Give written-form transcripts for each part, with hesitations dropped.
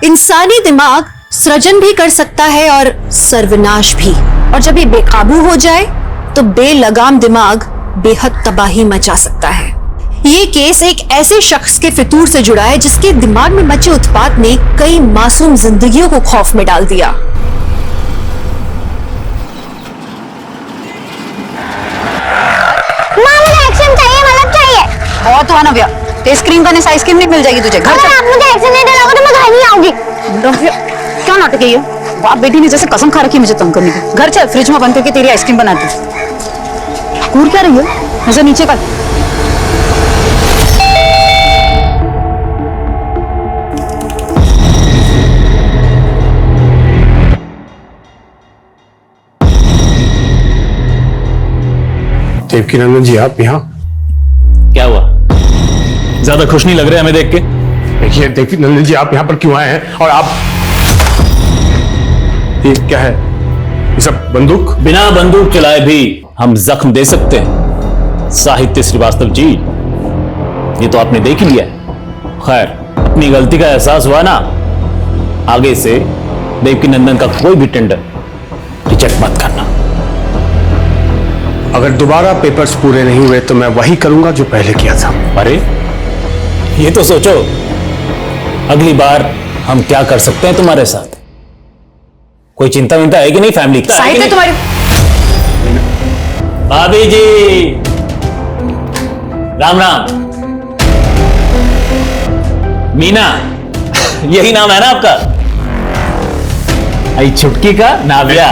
इंसानी दिमाग सृजन भी कर सकता है और सर्वनाश भी, और जब ये बेकाबू हो जाए तो बेलगाम दिमाग बेहद तबाही मचा सकता है। ये केस एक ऐसे शख्स के फितूर से जुड़ा है जिसके दिमाग में मचे उत्पात ने कई मासूम जिंदगियों को खौफ में डाल दिया। बहुत हुआ नव्या, आइसक्रीम खाने से आइसक्रीम नहीं मिल जाएगी तुझे। घर अगर आप मुझे आइसक्रीम नहीं दिलाओगे तो मैं घर नहीं आऊंगी। नव्या क्या नाटक है ये? बाप बेटी ने जैसे कसम खा रखी है मुझे तंग करने की। घर चल, फ्रिज में बंद करके तेरी आइसक्रीम बनाती। कूद क्या रही है? नजर नीचे कर। देवकीनंदन जी, आप यहाँ? क्या हुआ? ज्यादा खुश नहीं लग रहे हमें देख के। देखिए देवकीनंदन जी, आप यहाँ पर क्यों आए हैं? और आप ये क्या है? ये सब बंदूक? बिना बंदूक चलाए भी हम जख्म दे सकते हैं साहित्य श्रीवास्तव जी, ये तो आपने देख ही लिया है। खैर, अपनी गलती का एहसास हुआ ना, आगे से देवकीनंदन का कोई भी टेंडर रिजेक्ट मत करना। अगर दोबारा पेपर्स पूरे नहीं हुए तो मैं वही करूंगा जो पहले किया था। अरे ये तो सोचो, अगली बार हम क्या कर सकते हैं तुम्हारे साथ। कोई चिंता विंता है कि नहीं फैमिली की? साहित्य तुम्हारी भाभी जी, राम राम। मीना, यही नाम है ना आपका? आई छुटकी का नाव्या।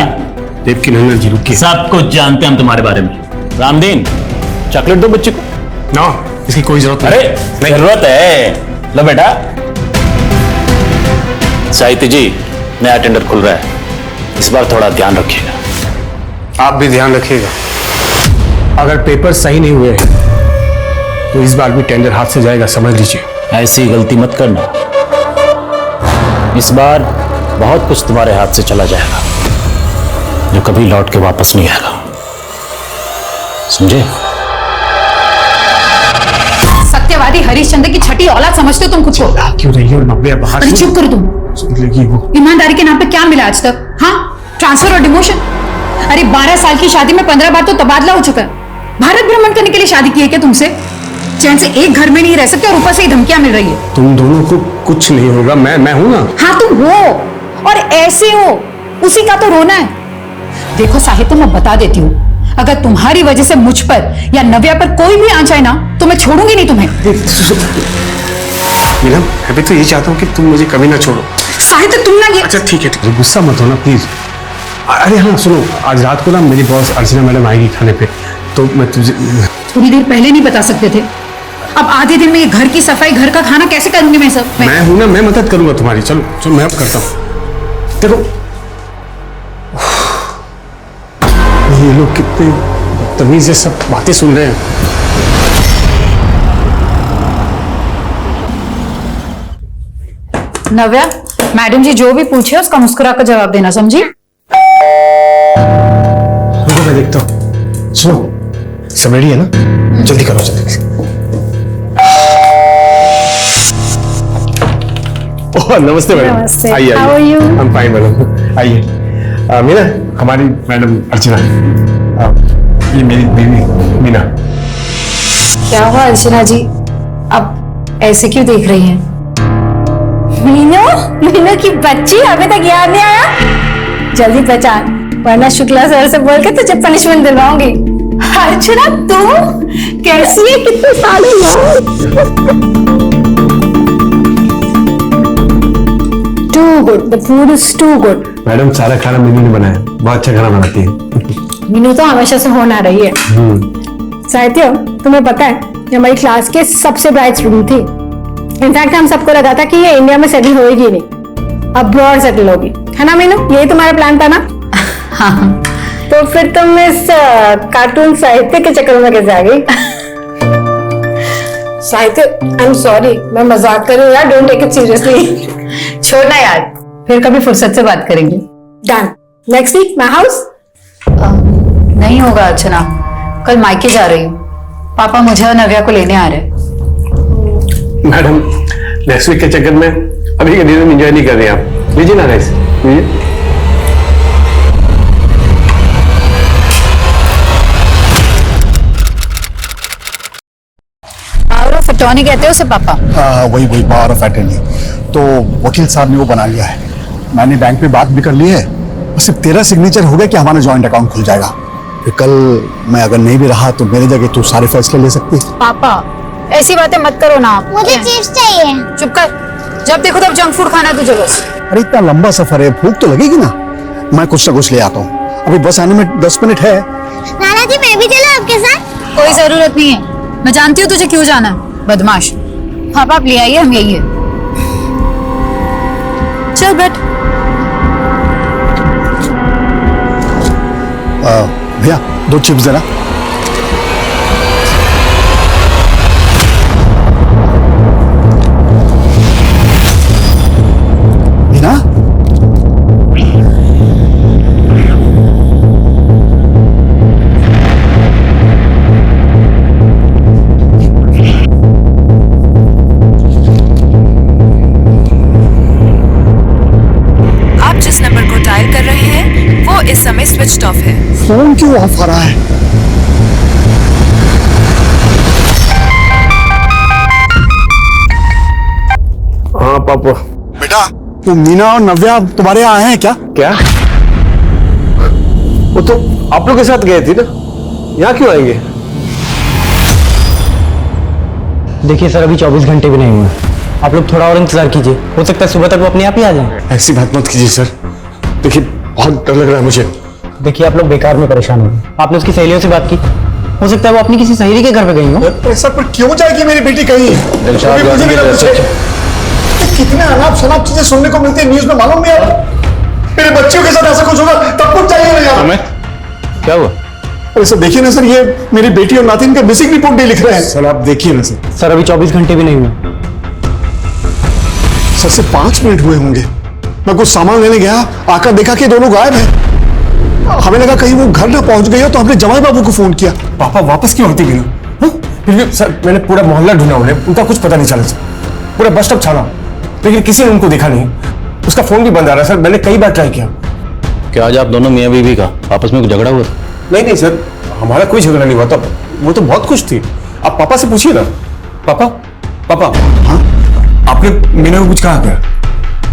देवकीनंदन जी रुकिए। सब कुछ जानते हैं हम तुम्हारे बारे में। रामदीन, चॉकलेट दो बच्चे को। ना, इसकी कोई जरूरत अरे नहीं। जरूरत है, लो बेटा। साहित्य जी, नया टेंडर खुल रहा है, इस बार थोड़ा ध्यान रखिएगा। आप भी ध्यान रखिएगा। अगर पेपर सही नहीं हुए तो इस बार भी टेंडर हाथ से जाएगा, समझ लीजिए। ऐसी गलती मत करना, इस बार बहुत कुछ तुम्हारे हाथ से चला जाएगा जो कभी लौट के वापस नहीं आएगा, समझे? सत्यवादी हरिश्चंद्र की छठी औलाद समझते हो तुम खुद को? क्यों रही हो नव्या? बाहर अरे चुप करो तुम। वो ईमानदारी के नाम पे क्या मिला आज तक? हाँ, ट्रांसफर और डिमोशन। अरे 12 साल की शादी में 15 बार तो तबादला हो चुका है। भारत भ्रमण करने के लिए शादी की है क्या तुमसे? चैन से एक घर में नहीं रह सकते और ऊपर से ही धमकियां मिल रही है। तुम दोनों को कुछ नहीं होगा, मैं हूं ना। हाँ तुम हो, और ऐसे हो, उसी का तो रोना है। देखो साहित्य, मैं बता देती हूँ, अगर तुम्हारी वजह से मुझ पर या नव्या पर कोई भी आंच आए ना, तो मैं छोड़ूंगी नहीं तुम्हें। मीना, मैं भी तो यही चाहता हूँ कि तुम मुझे कभी ना छोड़ो। साहित्य तुम ना ये। अच्छा ठीक है, गुस्सा मत होना प्लीज। अरे हाँ सुनो, आज रात को ना मेरी बॉस अर्चना मैडम आएगी खाने पे, तो मैं तुझे थोड़ी देर पहले नहीं बता सकते थे? अब आधे दिन में ये घर की सफाई, घर का खाना कैसे करूंगी मैं सब? मैं हूं ना, मैं मदद करूंगा तुम्हारी। चलो चलो, मैं अब करता हूँ। देखो ये लोग कितने तमीज से सब बातें सुन रहे हैं। नव्या, मैडम जी जो भी पूछे उसका मुस्कुरा कर जवाब देना, समझी? रुको मैं देखता हूँ। सुनो, सब रेडी है ना? जल्दी करो, जल्दी। ओह नमस्ते मैडम। नमस्ते। आइए How are you? I'm fine madam, आइए। मीना, हमारी मैडम अर्चना। ये मेरी बीवी मीना। क्या हुआ अर्चना जी, अब ऐसे क्यों देख रही हैं? मीनू, मीनू की बच्ची, अभी तक याद नहीं आया? जल्दी पहचान, वरना शुक्ला सर से बोल के तुझे पनिशमेंट दिलवाऊंगी। अर्चना तुम कैसी है? कितने साल हुए? Too good, the food is too good. Madam सारा खाना मीनू ने बनाया, बहुत अच्छा खाना बनाती है। मीनू तो हमेशा से होना रही है। साहित्य, तुम्हें पता है ये हमारी क्लास के सबसे ब्राइट स्टूडेंट थी। इनफैक्ट हम सबको लगा था कि ये इंडिया में सेटल होगी नहीं, अब्रॉड सेटल होगी, है ना मीनू? यही तुम्हारा प्लान था ना? हाँ। तो फिर तुम इस कार्टून साहित्य के चक्कर में कैसे आ गई? साहित्य, आई एम सॉरी, मैं मजाक कर रही हूँ यार, डोंट टेक इट सीरियसली। छोड़ना यार, फिर कभी फुर्सत से बात करेंगे। Done. Next week my house? नहीं होगा अर्चना, कल मायके जा रही हूँ, पापा मुझे और नव्या को लेने आ रहे हैं। मैडम नेक्स्ट वीक के चक्कर में अभी का डिनर एंजॉय नहीं कर रहे आप? लीजिए ना राइस, लीजिए। पावर ऑफ अटॉर्नी कहते हो उसे पापा? वही वही पावर ऑफ अटर्नी। तो वकील साहब ने वो बना लिया है, मैंने बैंक में बात भी कर ली है। सिर्फ तेरा सिग्नेचर हो गया कि हमारा जॉइंट अकाउंट खुल जाएगा। फिर कल मैं अगर नहीं भी रहा तो मेरे जगह तू सारे फैसले ले सकती है। पापा ऐसी बातें मत करो ना आप। मुझे चिप्स चाहिए। चुप कर, जब देखो तब जंक फूड खाना है तुझे बस। अरे इतना लंबा सफर है, भूख तो लगेगी ना। मैं कुछ ना कुछ ले आता हूँ, अभी बस आने में 10 मिनट है। नाना जी मैं भी चलूं आपके साथ? कोई जरूरत नहीं है, मैं जानती हूँ तुझे क्यों जाना है, बदमाश। पापा आप ले आइए, हम यही है। चल बैठ। भैया 2 चिप्स देना। मीना, आप जिस नंबर को डायल कर रहे हैं वो इस समय स्विच्ड ऑफ है। फोन क्यों ऑफ आ रहा है? हाँ पापा। बेटा तो मीना और नव्या तुम्हारे यहाँ आए हैं क्या? क्या? वो तो आप लोग के साथ गए थे ना, यहाँ क्यों आएंगे? देखिए सर, अभी 24 घंटे भी नहीं हुए, आप लोग थोड़ा और इंतजार कीजिए, हो सकता है सुबह तक वो अपने आप ही आ जाए। ऐसी बात मत कीजिए सर, देखिए बहुत डर लग रहा है मुझे। देखिए आप लोग बेकार में परेशान हो गए, आपने उसकी सहेलियों से बात की, हो सकता है वो अपनी किसी सहेली के घर पे गई हो। ऐसा पर क्यों जाएगी मेरी बेटी कहीं? अभी मुझे भी ना पूछे। कितने अनाप शनाप चीजें सुनने को मिलती है न्यूज में, मालूम नहीं आता। मेरे बच्चियों के साथ ऐसा कुछ होगा तब कुछ चाहिए ना यार। क्या हुआ? अरे सर देखिए ना सर, ये मेरी बेटी और नातिन का मिसिंग रिपोर्ट नहीं लिख रहे हैं। सर आप देखिए ना सर। सर अभी 24 घंटे भी नहीं हुए। सर से 5 मिनट हुए होंगे, मैं कुछ सामान लेने गया, आकर देखा कि दोनों गायब हैं। हमें लगा कहीं वो घर ना पहुंच गई हो, तो हमने जमाई बाबू को फोन किया। पापा वापस क्यों आती बिना? फिर भी सर मैंने पूरा मोहल्ला ढूंढा, उन्हें उनका कुछ पता नहीं चला सर, पूरा बस स्टॉप छाना, लेकिन किसी ने उनको देखा नहीं। उसका फोन भी बंद आ रहा सर, मैंने कई बार ट्राई किया। क्या आज आप दोनों मियाँ बीवी का आपस में कुछ झगड़ा हुआ था? नहीं नहीं सर, हमारा कोई झगड़ा नहीं हुआ था, वो तो बहुत खुश थी। आप पापा से पूछिए ना। पापा पापा, हाँ आपने मीना को कुछ कहा क्या?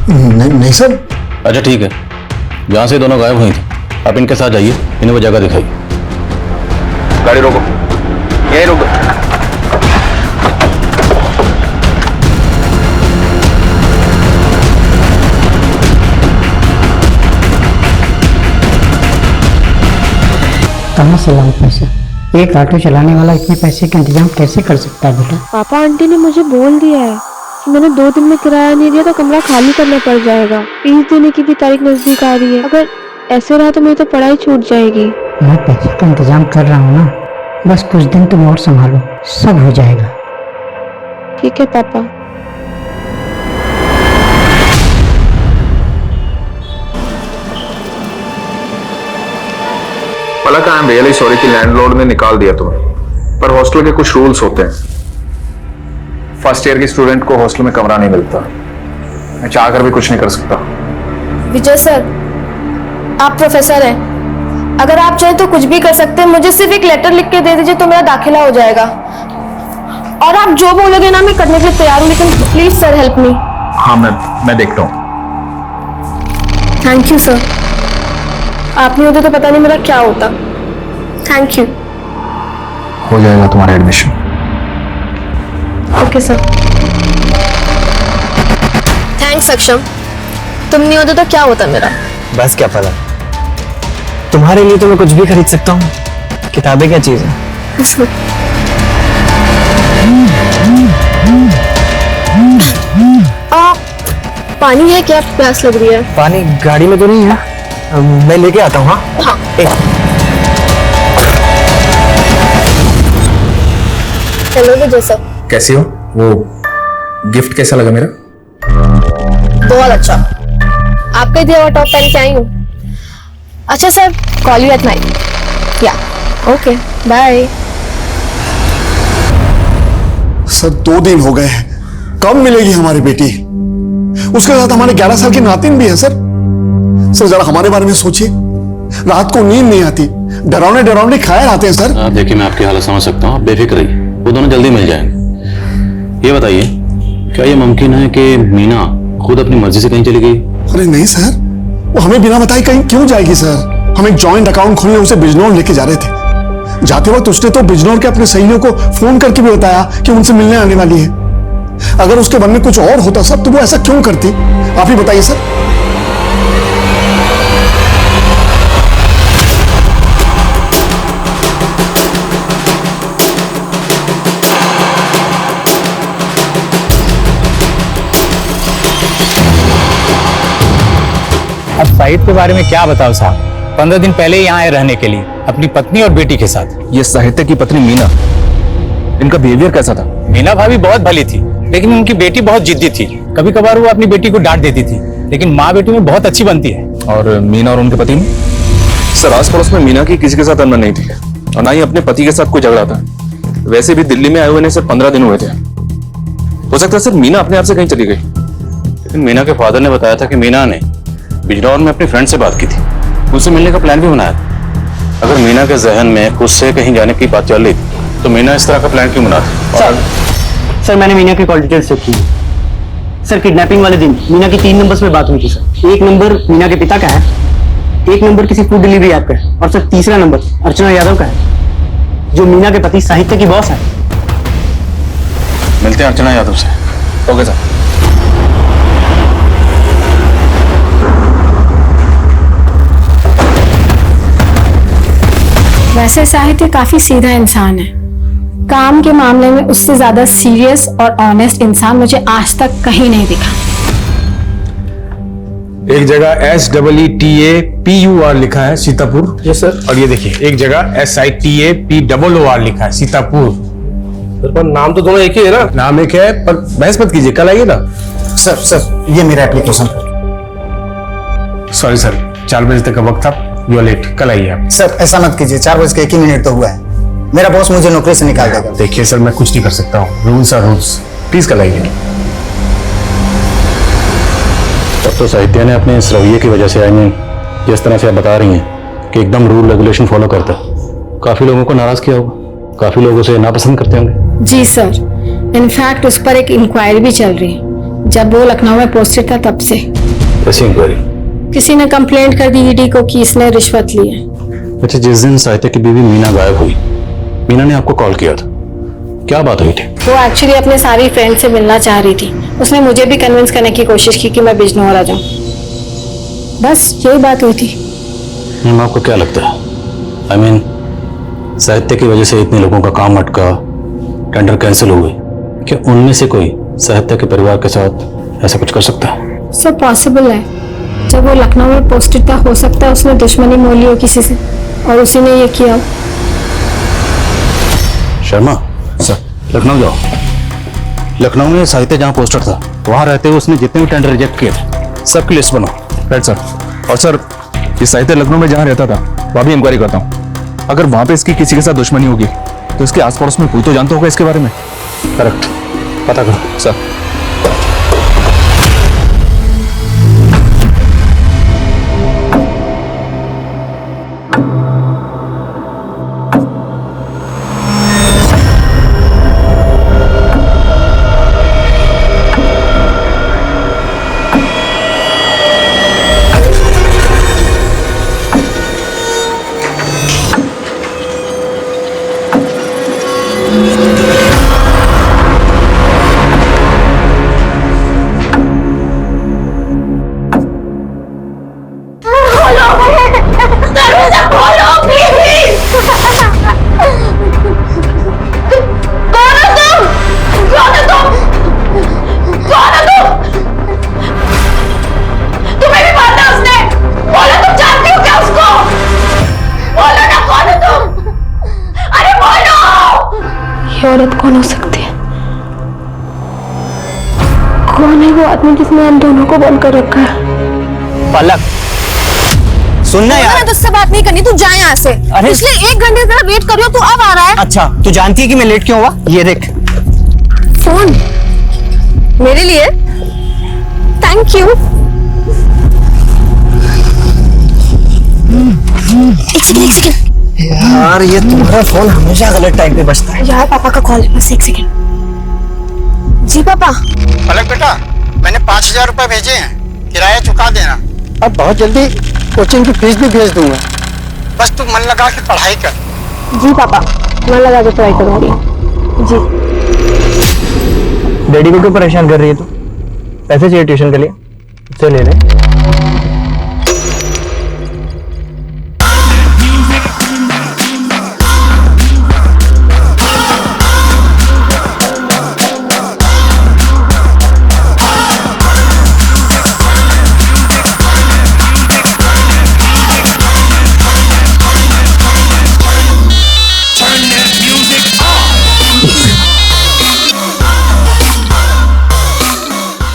नहीं सर। अच्छा ठीक है, जहाँ से दोनों गायब हुई थी आप इनके साथ जाइए, इन्हें वो जगह दिखाइए। गाड़ी रोको, यहीं रोको। कहाँ से लाऊं पैसे? एक ऑटो चलाने वाला इतने पैसे का इंतजाम कैसे कर सकता है बेटा? पापा आंटी ने मुझे बोल दिया है कि मैंने 2 दिन में किराया नहीं दिया तो कमरा खाली करना पड़ जाएगा। फीस देने की भी तारीख नजदीक आ रही है, अगर ऐसे रहा तो मेरी तो पढ़ाई छूट जाएगी। मैं पैसे का इंतजाम कर रहा हूँ ना, बस कुछ दिन तुम और संभालो, सब हो जाएगा। ठीक है पापा। पलक, आई एम रियली सॉरी कि लैंडलॉर्ड ने निकाल दिया तुम्हें, पर हॉस्टल के कुछ रूल्स होते हैं। फर्स्ट ईयर के स्टूडेंट को हॉस्टल में कमरा नहीं मिलता। मैं चाहकर भी कुछ नहीं कर सकता। विजय सर, आप प्रोफेसर हैं, अगर आप चाहें तो कुछ भी कर सकते हैं। मुझे सिर्फ एक लेटर लिख के दे दीजिए तो मेरा दाखिला हो जाएगा, और आप जो बोलोगे ना मैं करने के लिए तैयार हूँ, लेकिन प्लीज सर हेल्प मी। हाँ मैं देखता हूँ। थैंक यू सर, आप नहीं होते तो पता नहीं मेरा क्या होता। Thank you. हो जाएगा तुम्हारा एडमिशन। Okay sir. थैंक्स अक्षम, तुम नहीं होते तो क्या होता मेरा। बस क्या पता, तुम्हारे लिए तो मैं कुछ भी खरीद सकता हूँ, किताबें क्या चीज है। पानी है क्या? प्यास लग रही है। पानी गाड़ी में तो नहीं है, मैं लेके आता हूँ। हाँ, हेलो विजय सर। कैसी हो? वो गिफ्ट कैसा लगा मेरा? बहुत अच्छा, आपका दिया हुआ टॉप पहन के आई हूँ। अच्छा sir, call you at night. या ओके बाय। सर 2 दिन हो गए हैं, कब मिलेगी हमारी बेटी? उसके साथ हमारे 11 साल की नातिन भी है सर। सर जरा हमारे बारे में सोचिए, रात को नींद नहीं आती, डरावने डरावने ख्याल आते हैं सर। देखिए मैं आपकी हालत समझ सकता हूँ, आप बेफिक्र रहिए, वो दोनों जल्दी मिल जाएंगे। ये बताइए, क्या ये मुमकिन है कि मीना खुद अपनी मर्जी से कहीं चली गई? अरे नहीं सर, वो हमें बिना बताए कहीं क्यों जाएगी सर? हम एक जॉइंट अकाउंट खोलने उसे बिजनौर लेके जा रहे थे। जाते वक्त उसने तो बिजनौर के अपने सहेलियों को फोन करके भी बताया कि उनसे मिलने आने वाली है। अगर उसके मन में कुछ और होता सब तो वो ऐसा क्यों करती? आप ही बताइए सर। अब साहिद के बारे में क्या बताओ साहब, 15 दिन पहले यहाँ आए रहने के लिए अपनी पत्नी और बेटी के साथ। ये साहित्य की पत्नी मीना, इनका बिहेवियर कैसा था? मीना भाभी बहुत भली थी, लेकिन उनकी बेटी बहुत जिद्दी थी। कभी कभार वो अपनी बेटी को डांट देती थी, लेकिन माँ बेटी में बहुत अच्छी बनती है। और मीना और उनके पति में? सर आस पड़ोस में मीना की किसी के साथ अनबन नहीं थी और ना ही अपने पति के साथ कोई झगड़ा था। वैसे भी दिल्ली में आए हुए सिर्फ 15 दिन हुए थे। हो सकता है सर मीना अपने आप से कहीं चली गई। लेकिन मीना के फादर ने बताया था कि मीना ने बिजनौर में अपनी फ्रेंड से बात की थी, उससे मिलने का प्लान भी बनाया था। अगर मीना के जहन में खुद से कहीं जाने की बात चल रही थी तो मीना इस तरह का प्लान क्यों बनाती? सर मैंने मीना के कॉल डिटेल्स चेक की। सर किडनैपिंग वाले दिन मीना की 3 नंबर्स पे बात हुई थी सर। एक नंबर मीना के पिता का है, एक नंबर किसी फूड डिलीवरी ऐप का है, और सर तीसरा नंबर अर्चना यादव का है, जो मीना के पति साहित्य की बॉस है। मिलते हैं अर्चना यादव से। Okay sir. वैसे साहित्य काफी सीधा इंसान है। काम के मामले में उससे ज्यादा सीरियस और ऑनेस्ट इंसान मुझे आज तक कहीं नहीं दिखा। एक जगह SEETAPUR लिखा है सीतापुर। Yes sir. और ये देखिए एक जगह SITAPOOR लिखा है सीतापुर। पर नाम तो दोनों एक ही है ना? नाम एक है, पर बहस मत कीजिए, कल आइए ना। सर ये मेरा एप्लीकेशन। सॉरी सर, 4 बजे तक का वक्त था, यू आर लेट, कल आइए आप। सर ऐसा मत कीजिए, 4 बज के 1 ही मिनट तो हुआ है, मेरा बॉस मुझे नौकरी से निकाल देगा। देखिए सर, मैं कुछ नहीं कर सकता हूँ, रूल्स आर रूल्स, प्लीज कल आइए। तब तो साहित्य ने अपने इस रवैये की वजह से, आई मीन जिस तरह से आप बता रही हैं कि एकदम रूल रेगुलेशन फॉलो करता, काफी लोगों को नाराज किया होगा, काफी लोग उसे नापसंद करते होंगे। जी सर, इनफैक्ट उस पर एक इंक्वायरी भी चल रही है। जब वो लखनऊ में पोस्टेड था तब से। कैसी इंक्वायरी? किसी ने कंप्लेंट कर दी ईडी को कि इसने रिश्वत ली है। अच्छा, जिस दिन साहित्य की बीवी मीना गायब हुई, मीना ने आपको कॉल किया था, क्या बात हुई थी? वो एक्चुअली अपने सारी फ्रेंड से मिलना चाह रही थी। उसने मुझे भी कन्विंस करने की कोशिश की कि मैं बिजनौर आ जाऊं। बस यही बात हुई थी। मैम आपको क्या लगता है, आई मीन साहित्य की वजह से इतने लोगों का काम अटका, टेंडर कैंसिल हो गई, क्या उनमें से कोई साहित्य के परिवार के साथ ऐसा कुछ कर सकता है? सब पॉसिबल है। जब वो लखनऊ में पोस्टेड था, हो सकता है उसने दुश्मनी मोल ली हो किसी से और उसी ने ये किया। शर्मा सर, लखनऊ जाओ। लखनऊ में साहित्य जहाँ पोस्टर था, वहां रहते हुए उसने जितने भी टेंडर रिजेक्ट किए थे सबकी लिस्ट बनाओ। Right sir. और सर ये साहित्य लखनऊ में जहाँ रहता था वहाँ भी इंक्वायरी करता हूँ। अगर वहाँ पे इसकी किसी के साथ दुश्मनी होगी तो इसके आस पड़ोस में कोई तो जानता होगा इसके बारे में। करेक्ट, पता करो सर। औरत कौन हो सकती है? कौन है वो आदमी जिसने हम दोनों को बंद कर रखा है? पलक सुनना यार, मैंने तुझसे बात नहीं करनी, तू जा यहाँ से। अरे पिछले 1 घंटे से वेट कर रही हो, तू अब आ रहा है? अच्छा, तू जानती है कि मैं लेट क्यों हुआ? ये देख फोन मेरे लिए। Thank thank you. एक सेकंड। यार ये तुम्हारा फोन हमेशा गलत टाइम पे बजता है। यार पापा का कॉल है, बस एक सेकंड। जी पापा। पलक बेटा, मैंने 5,000 रुपए भेजे हैं, किराया चुका देना। अब बहुत जल्दी कोचिंग की फीस भी भेज दूंगा, बस तू मन लगा के पढ़ाई कर। जी पापा, मन लगा के पढ़ाई करूंगी। जी। डैडी को क्यों परेशान कर रही है तू? पैसे चाहिए ट्यूशन के लिए, उससे ले ले।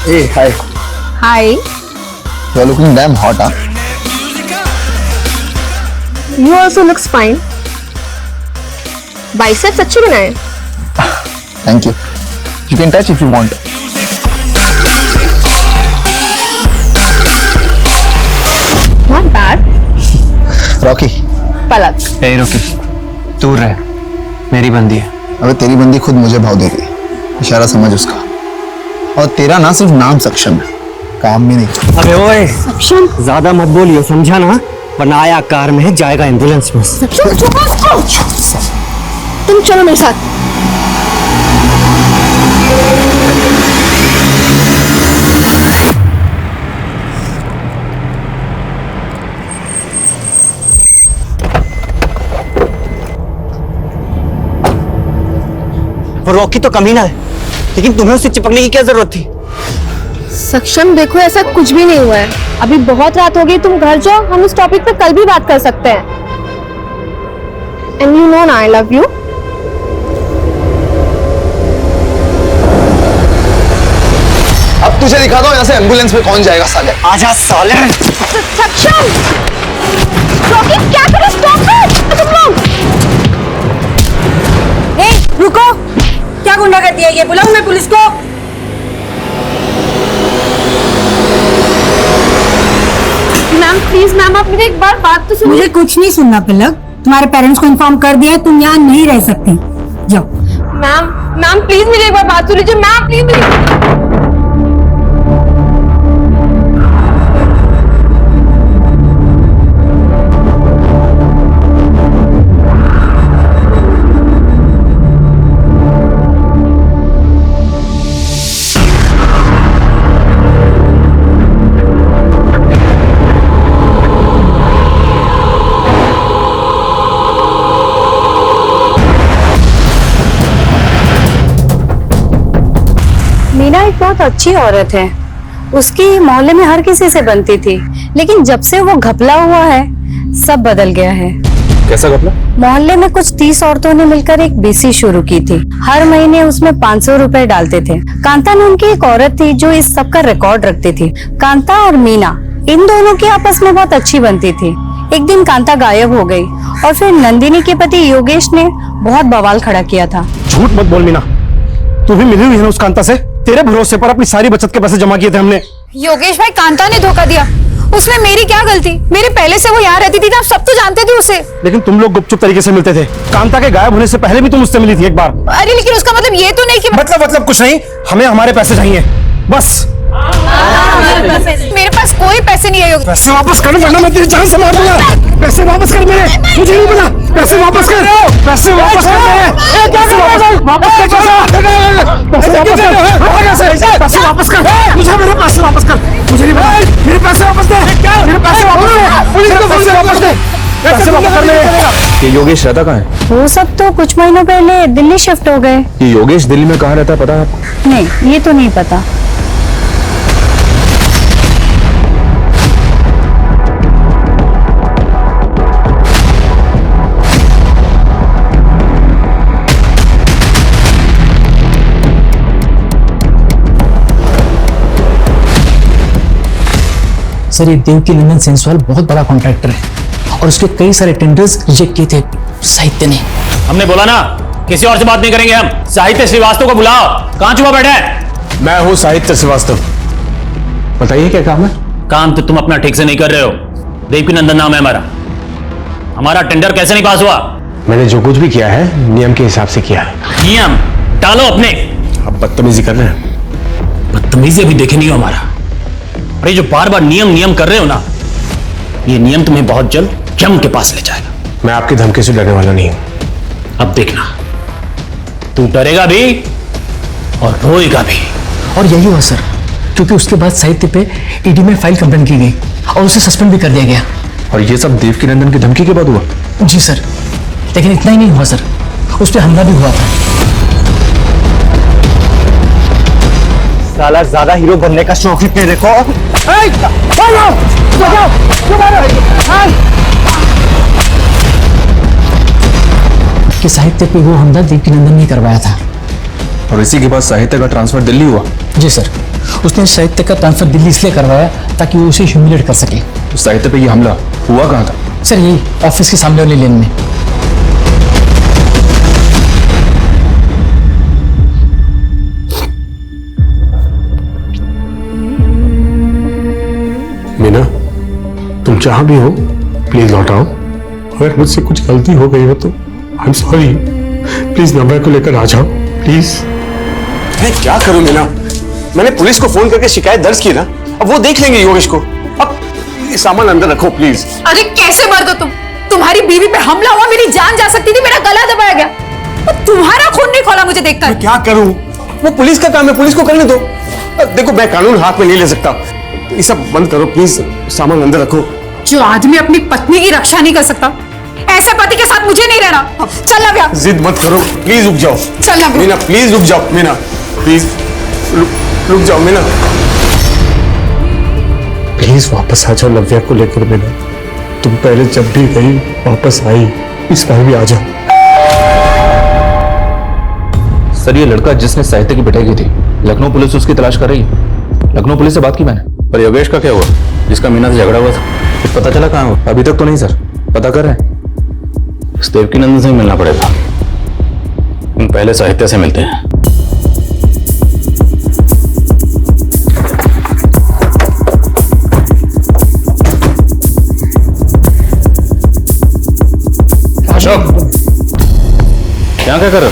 Hey, hi. Hi. You are looking damn hot, huh? You also looks fine. Biceps अच्छे बनाए। Thank you. You can touch if you want. Not bad. Rocky. पलक। ए रोकी, दूर रह, मेरी बंदी है। अबे तेरी बंदी खुद मुझे भाव दे रही है, इशारा समझ उसका। और तेरा ना सिर्फ नाम सक्षम है, काम भी नहीं। अबे ओए, सक्षम ज्यादा मत बोलियो, समझा ना? वरना आया कार में है, जाएगा एम्बुलेंस में। सक्षम चुप हो। तुम चलो मेरे साथ। वो रॉकी तो कमीना है, लेकिन तुम्हें उससे चिपकने की क्या जरूरत थी? सक्षम देखो, ऐसा कुछ भी नहीं हुआ है। अभी बहुत रात हो गई, तुम घर जाओ, हम इस टॉपिक पे कल भी बात कर सकते हैं। एंड यू नो ना आई लव यू। अब तुझे दिखा दो यहाँ से एम्बुलेंस में कौन जाएगा साले। आजा साले। सक्षम, रॉकी क्या करे? स्टॉप इट तुम लोग। ए, रुको, क्या गुंडागर्दी है ये? बुलाऊं मैं पुलिस को? मैम प्लीज, मैम आप मेरी एक बार बात तो सुनो। मुझे कुछ नहीं सुनना पलक, तुम्हारे पेरेंट्स को इन्फॉर्म कर दिया है, तुम यहाँ नहीं रह सकती, जाओ। मैम प्लीज मेरी एक बार बात सुन लीजिए। मैम प्लीज मेरी। मीना एक बहुत अच्छी औरत है, उसकी मोहल्ले में हर किसी से बनती थी, लेकिन जब से वो घपला हुआ है सब बदल गया है। कैसा घपला? मोहल्ले में कुछ 30 औरतों ने मिलकर एक बीसी शुरू की थी। हर महीने उसमें 500 रुपए डालते थे। कांता नाम की एक औरत थी जो इस सब का रिकॉर्ड रखती थी। कांता और मीना इन दोनों की आपस में बहुत अच्छी बनती थी। एक दिन कांता गायब हो गई और फिर नंदिनी के पति योगेश ने बहुत बवाल खड़ा किया था। झूठ मत बोल मीना, तू भी मिली हुई है ना उस कांता से? तेरे भरोसे पर अपनी सारी बचत के पैसे जमा किए थे हमने। योगेश भाई, कांता ने धोखा दिया, उसमें मेरी क्या गलती? मेरे पहले से वो यहाँ रहती थी, आप सब तो जानते थे उसे। लेकिन तुम लोग गुपचुप तरीके से मिलते थे। कांता के गायब होने से पहले भी तुम उससे मिली थी एक बार। अरे लेकिन उसका मतलब ये तो नहीं कि मतलब कुछ नहीं, हमें हमारे पैसे चाहिए बस। मेरे पास कोई पैसे नहीं है योगेश। पैसे वापस कर, वरना मैं तेरी जान से मार दूंगा। पैसे वापस कर मेरे, मुझे नहीं पता। पैसे वापस कर, पैसे वापस कर मेरे। पैसे वापस कर, पैसे वापस कर, मुझे मेरे पैसे वापस कर। मुझे नहीं पता, मेरे पैसे वापस दे, मेरे पैसे वापस दे, पुलिस को पैसे वापस दे, पैसे वापस कर मेरे। ये योगेश रहता कहाँ है? वो सब तो कुछ महीनों पहले दिल्ली शिफ्ट हो गए। ये योगेश दिल्ली में कहाँ रहता है पता है आपको? नहीं, ये तो नहीं पता। सर, ये देवकी नंदन सेंसवाल बहुत बड़ा कॉन्ट्रैक्टर है और उसके कई सारे टेंडर्स रिजेक्ट किए थे साहित्य ने। हमने बोला ना किसी और से बात नहीं करेंगे हम। साहित्य श्रीवास्तव को बुलाओ। कहां छुपा बैठा है? मैं हूं साहित्य श्रीवास्तव। बताइए क्या काम है? काम तो तुम अपना ठीक से नहीं कर रहे हो। देवकी नंदन नाम है हमारा। हमारा टेंडर कैसे नहीं पास हुआ? मैंने जो कुछ भी किया है नियम के हिसाब से किया है। नियम टालो अपने। आप बदतमीजी कर रहे हैं। बदतमीजी अभी देखे नहीं हो हमारा। अरे जो बार बार नियम नियम कर रहे हो ना, ये नियम तुम्हें बहुत जल्द यम के पास ले जाएगा। मैं आपकी धमकी से डरने वाला नहीं हूं। अब देखना, तू डरेगा भी और रोएगा भी। और यही हुआ सर, क्योंकि उसके बाद साहित्य पे ईडी में फाइल कंप्लेन की गई और उसे सस्पेंड भी कर दिया गया। और ये सब देवकी नंदन की धमकी के बाद हुआ? जी सर, लेकिन इतना ही नहीं हुआ सर, उस पर हमला भी हुआ था। साला ज्यादा हीरो बनने का शौक ही तेरे को। कि साहित्य पे वो हमला देवकी नंदन ने करवाया था। और इसी के बाद साहित्य का ट्रांसफर दिल्ली हुआ? जी सर, उसने साहित्य का ट्रांसफर दिल्ली इसलिए करवाया ताकि वो उसे ह्यूमिलेट कर सके। तो साहित्य पे ये हमला हुआ कहाँ था? सर यही ऑफिस के सामने वाली लेन में। मीना, तुम जहां भी हो प्लीज लौट आओ। अगर मुझसे कुछ गलती हो गई हो तो आई एम सॉरी। प्लीज नव्या को लेकर आ जाओ प्लीज। मैं क्या करूं मीना? मैंने पुलिस को फोन करके शिकायत दर्ज की ना, अब वो देख लेंगे योगेश को। अब ये सामान अंदर रखो प्लीज। अरे कैसे मर दो तुम? तुम्हारी बीवी पे हमला हुआ, मेरी जान जा सकती थी, मेरा गला दबाया गया और तुम्हारा खून नहीं खोला मुझे देखकर। मैं क्या करूं? वो पुलिस का काम है, पुलिस को करने दो। देखो मैं कानून हाथ में नहीं ले सकता, ये सब बंद करो प्लीज। सामान अंदर रखो। जो आदमी अपनी पत्नी की रक्षा नहीं कर सकता, ऐसे पति के साथ मुझे नहीं रहना। चल नव्या, जिद मत करो प्लीज, रुक जाओ। चल नव्या। मीना प्लीज रुक जाओ। मीना प्लीज रुक जाओ। मीना प्लीज वापस आ जाओ नव्या को लेकर। मीना तुम पहले जब भी गई वापस आई, इस बार भी आ जाओ। सर ये लड़का जिसने साहित्य की पिटाई की थी, लखनऊ पुलिस उसकी तलाश कर रही है। लखनऊ पुलिस से बात की मैंने। पर योगेश का क्या हुआ, जिसका मीना से झगड़ा हुआ था? कुछ पता चला कहाँ हो? अभी तक तो नहीं सर, पता कर रहे हैं। इस देवकी नंदन से मिलना पड़ेगा। हम पहले साहित्य से मिलते हैं। अशोक, यहाँ क्या कर रहे हो?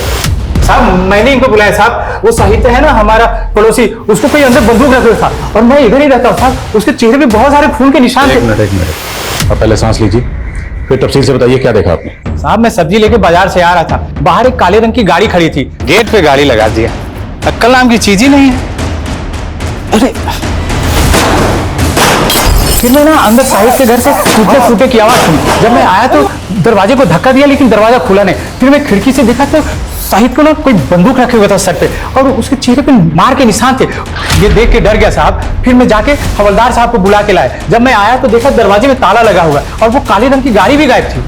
साहब मैंने इनको बुलाया साहब। वो साहित्य है ना हमारा पड़ोसी, उसको कोई अंदर बंदूक रख था और मैं इधर ही रहता हूँ साहब। उसके चेहरे पे बहुत सारे खून के निशान थे। एक मिनट, अब पहले सांस लीजिए, फिर तफसील से बताइए क्या देखा आपने। साहब मैं सब्जी लेके बाजार से आ रहा था, बाहर एक काले रंग की गाड़ी खड़ी थी, गेट पे गाड़ी लगा दिया। अक्कल नाम की चीज ही नहीं है। अरे फिर मैं ना अंदर साहित्य के घर से टूटे फूटे की आवाज सुनी। जब मैं आया तो दरवाजे को धक्का दिया, लेकिन दरवाजा खुला नहीं। फिर मैं खिड़की से देखा तो साहित्य को ना कोई बंदूक रखे हुआ था सर पे और उसके चेहरे पे मार के निशान थे। ये देख के डर गया साहब। फिर मैं जाके हवलदार साहब को बुला के लाया। जब मैं आया तो देखा दरवाजे में ताला लगा हुआ और वो काले रंग की गाड़ी भी गायब थी।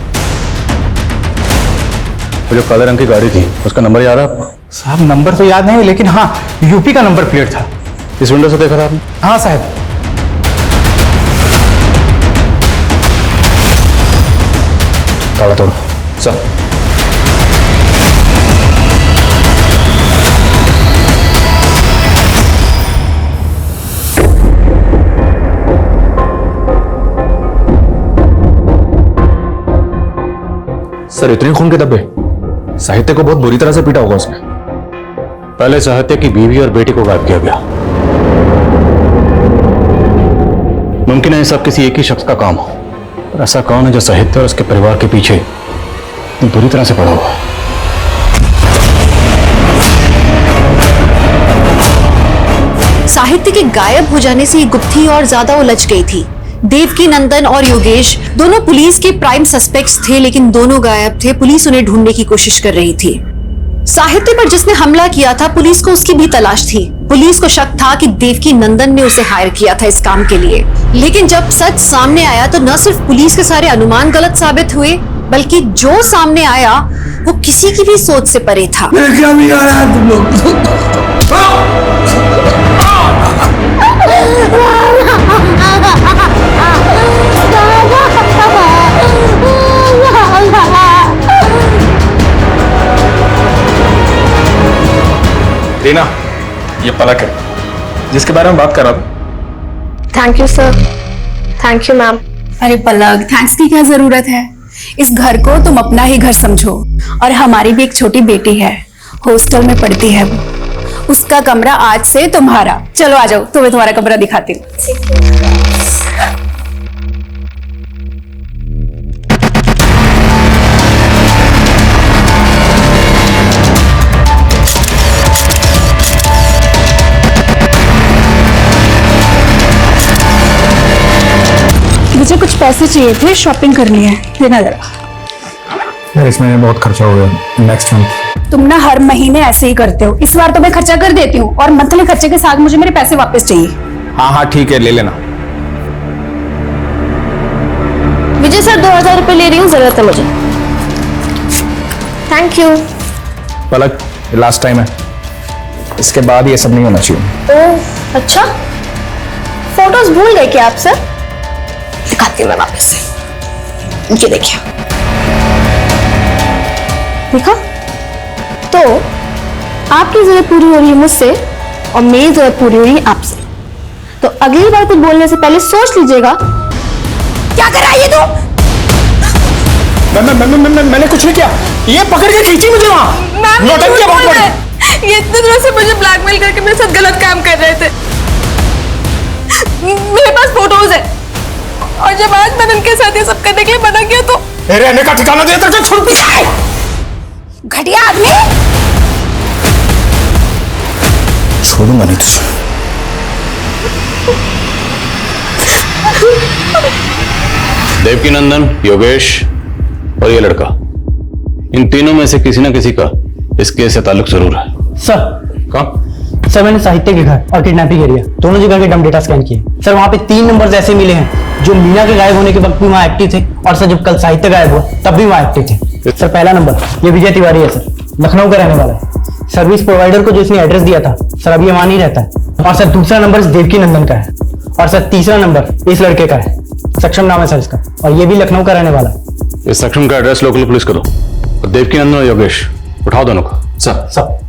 तो जो काले रंग की गाड़ी थी उसका नंबर याद है आपको? साहब नंबर तो याद नहीं, लेकिन हाँ यूपी का नंबर प्लेट था। इस विंडो से देखा था आपने? हाँ साहब। ताला तोड़ो सर। सर इतने खून के धब्बे? साहित्य को बहुत बुरी तरह से पीटा होगा उसने। पहले साहित्य की बीवी और बेटी को गायब किया गया। मुमकिन है ये सब किसी एक ही शख्स का काम हो, पर ऐसा कौन है जो साहित्य और उसके परिवार के पीछे इतनी बुरी तरह से पड़ा हुआ है? साहित्य के गायब हो जाने से ये गुत्थी और ज्यादा उलझ गई थी। देवकी नंदन और योगेश दोनों पुलिस के प्राइम सस्पेक्ट्स थे, लेकिन दोनों गायब थे। पुलिस उन्हें ढूंढने की कोशिश कर रही थी। साहित्य पर जिसने हमला किया था, पुलिस को उसकी भी तलाश थी। पुलिस को शक था कि देवकी नंदन ने उसे हायर किया था इस काम के लिए। लेकिन जब सच सामने आया तो न सिर्फ पुलिस के सारे अनुमान गलत साबित हुए, बल्कि जो सामने आया वो किसी की भी सोच से परे था। क्या बिगाड़ा है तुम लोग? रीना, ये पलक है जिसके बारे में बात कर रहा था। Thank you sir. Thank you ma'am. अरे पलक, थैंक्स की क्या जरूरत है। इस घर को तुम अपना ही घर समझो। और हमारी भी एक छोटी बेटी है, हॉस्टल में पढ़ती है वो। उसका कमरा आज से तुम्हारा। चलो आ जाओ, तुम्हें तुम्हारा कमरा दिखाती हूँ। मुझे कुछ पैसे चाहिए थे, शॉपिंग करनी है, देना जरा। यार इस महीने बहुत खर्चा हो गया, नेक्स्ट मंथ। तुम ना हर महीने ऐसे ही करते हो। इस बार तो मैं खर्चा कर देती हूँ और मंथली खर्चे के साथ मुझे मेरे पैसे वापस चाहिए। हाँ हाँ ठीक है, ले लेना। विजय सर 2000 रुपए ले रही हूँ, जरूरत है मुझे। Thank you. Palak, last time है, इसके बाद ये सब नहीं होना चाहिए। ओह अच्छा, फोटोज भूल गए क्या आप सर? दिखाती हूँ मैं वापस से। ये देखिए, देखा तो आपकी जरूरत पूरी हो रही है मुझसे और मेरी जरूरत पूरी हो रही है आपसे। तो अगली बार कुछ बोलने से पहले सोच लीजिएगा। क्या कर रहा है ये तू? मैंने कुछ नहीं किया, ये पकड़ के खींची मुझे वहां। ये इतने दिनों से मुझे ब्लैकमेल करके मेरे साथ गलत काम कर रहे थे। मेरे पास फोटोज है और जब आज मैंने उनके साथ ये सब करने के लिए मना किया तो रहने का ठिकाना दिया तो छोड़ पीछे। घटिया आदमी। छोड़ूंगा नहीं तुझे। देवकी नंदन, योगेश और ये लड़का, इन तीनों में से किसी ना किसी का इस केस से ताल्लुक जरूर है। सर कौन? सर मैंने साहित्य के घर और किडनैपिंग एरिया दोनों जगह के डम डेटा स्कैन किए। सर वहां पे 3 नंबर्स ऐसे मिले हैं जो मीना के गायब होने के वक्त भी वहां एक्टिव थे, और सर जब कल साहित्य गायब हुआ तब भी वहां एक्टिव थे। सर पहला नंबर ये विजय तिवारी है सर, लखनऊ का रहने वाला है। सर्विस प्रोवाइडर को जो इसने एड्रेस दिया था सर अभी वहां नहीं रहता है। और सर दूसरा नंबर इस देवकी नंदन का है, और सर तीसरा नंबर इस लड़के का है, सक्षम नाम है सर इसका, और ये भी लखनऊ का रहने वाला है। इस सक्षम का एड्रेस लोकल पुलिस को दो और देवकी नंदन और योगेश उठाओ दोनों को। सर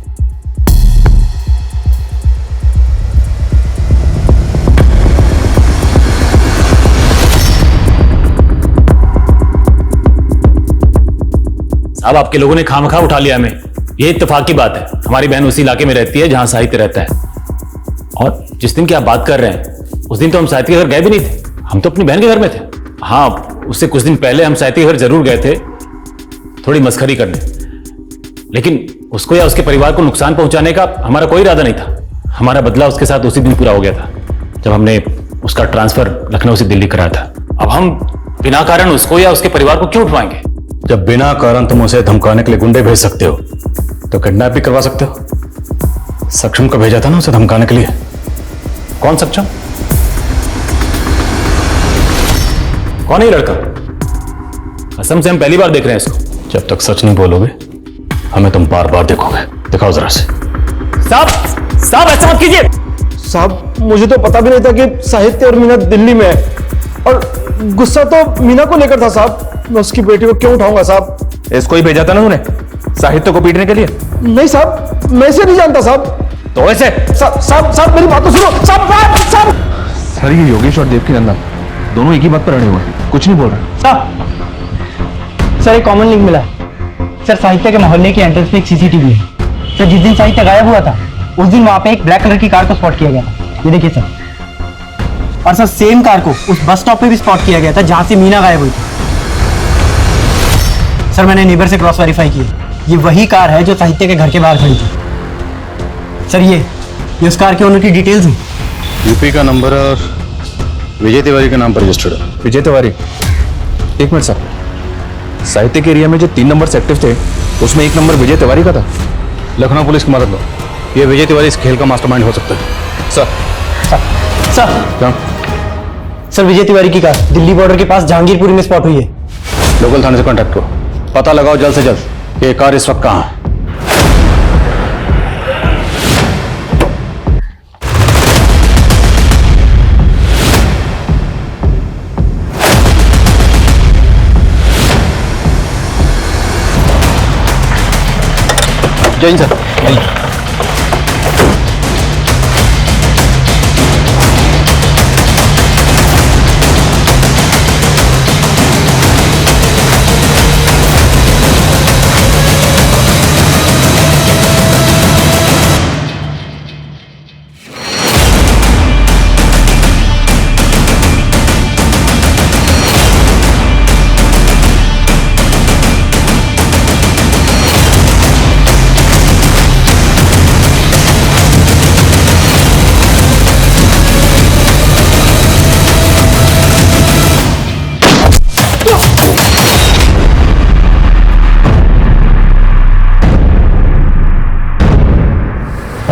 अब आपके लोगों ने खामखा उठा लिया हमें। ये इत्तेफाक की बात है, हमारी बहन उसी इलाके में रहती है जहां साहित्य रहता है। और जिस दिन की आप बात कर रहे हैं उस दिन तो हम साहित्य के घर गए भी नहीं थे, हम तो अपनी बहन के घर में थे। हाँ, उससे कुछ दिन पहले हम साहित्य के घर जरूर गए थे थोड़ी मस्खरी करने, लेकिन उसको या उसके परिवार को नुकसान पहुंचाने का हमारा कोई इरादा नहीं था। हमारा बदला उसके साथ उसी दिन पूरा हो गया था जब हमने उसका ट्रांसफर लखनऊ से दिल्ली कराया था। अब हम बिना कारण उसको या उसके परिवार को क्यों उठवाएंगे? जब बिना कारण तुम उसे धमकाने के लिए गुंडे भेज सकते हो तो किडनैप भी करवा सकते हो। सक्षम को भेजा था ना उसे धमकाने के लिए। कौन सक्षम? कौन है ये लड़का? कसम से हम पहली बार देख रहे हैं इसको। जब तक सच नहीं बोलोगे हमें तुम बार बार देखोगे। दिखाओ जरा से। साहब ऐसा मत कीजिए। साहब मुझे तो पता भी नहीं था कि साहित्य और मीना दिल्ली में है, और गुस्सा तो मीना को लेकर था साहब। मैं उसकी बेटी को क्यों उठाऊंगा साहब? इसको ही भेजा था ना उन्हें साहित्य को पीटने के लिए? नहीं साहब, मैं इसे नहीं जानता साहब। तो ऐसे साहब मेरी बात तो सुनो साहब। सर ये योगेश और देवकी नंदन दोनों एक ही बात पर अड़े हुए हैं, कुछ नहीं बोल रहे। सर एक कॉमन लिंक मिला है सर, साहित्य के मोहल्ले के एंट्रेंस पे एक सीसीटीवी है सर। जिस दिन साहित्य गायब हुआ था उस दिन वहां पे एक ब्लैक कलर की कार को स्पॉट किया गया था, ये देखिए सर। और सर सेम कार को उस बस स्टॉप पे भी स्पॉट किया गया था जहां से मीना गायब हुई थी। सर मैंने नेबर से क्रॉस वेरीफाई किया, ये वही कार है जो साहित्य के घर के बाहर खड़ी थी। सर ये उस कार के ओनर की डिटेल्स हैं। यूपी का नंबर और विजय तिवारी के नाम पर रजिस्टर्ड है। विजय तिवारी? एक मिनट सर, साहित्य के एरिया में जो 3 नंबर एक्टिव थे उसमें 1 नंबर विजय तिवारी का था। लखनऊ पुलिस की मदद लो, ये विजय तिवारी इस खेल का मास्टरमाइंड हो सकता है। सर क्या? सर विजय तिवारी की कार दिल्ली बॉर्डर के पास जहांगीरपुरी में स्पॉट हुई है। लोकल थाने से कांटेक्ट करो, पता लगाओ जल्द से जल्द कि ये कार इस वक्त कहां है। जय हिंद सर।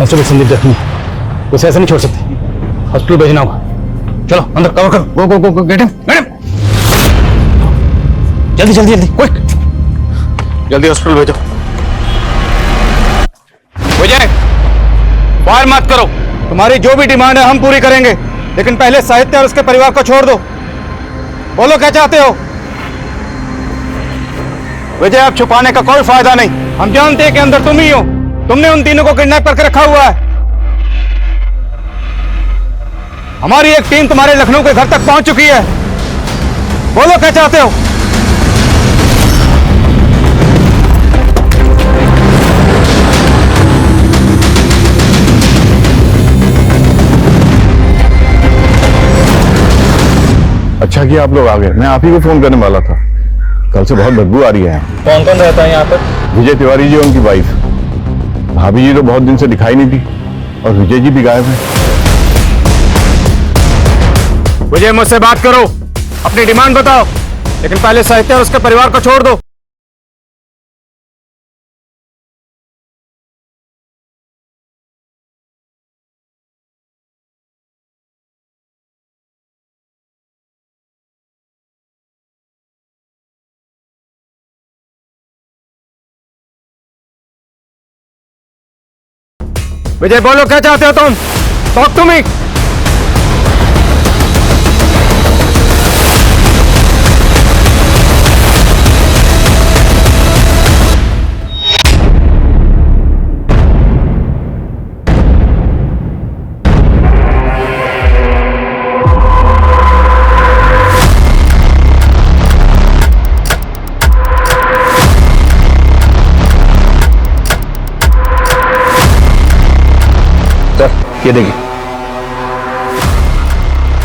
कांस्टेबल संदीप जख्मी है, उसे ऐसे नहीं छोड़ सकते, हॉस्पिटल भेजना होगा। चलो अंदर कवर करो, गो गो गो गो, गेट हिम, जल्दी जल्दी जल्दी, क्विक, जल्दी हॉस्पिटल भेजो। विजय, फायर मत करो, तुम्हारी जो भी डिमांड है हम पूरी करेंगे, लेकिन पहले साहित्य और उसके परिवार को छोड़ दो। बोलो क्या चाहते हो? विजय, अब छुपाने का कोई फायदा नहीं, हम जानते हैं कि अंदर तुम ही हो, तुमने उन तीनों को किडनैप करके रखा हुआ है। हमारी एक टीम तुम्हारे लखनऊ के घर तक पहुंच चुकी है, बोलो क्या चाहते हो? अच्छा किया आप लोग आ गए, मैं आप ही को फोन करने वाला था। कल से बहुत बदबू आ रही है। कौन कौन रहता है यहाँ पर? विजय तिवारी जी, उनकी वाइफ। भाभी जी तो बहुत दिन से दिखाई नहीं थी, और विजय जी भी गायब हैं। विजय, मुझसे बात करो, अपनी डिमांड बताओ, लेकिन पहले साहित्य और उसके परिवार को छोड़ दो। विजय, बोलो क्या चाहते हो तुम? Talk to me. ये देखिए,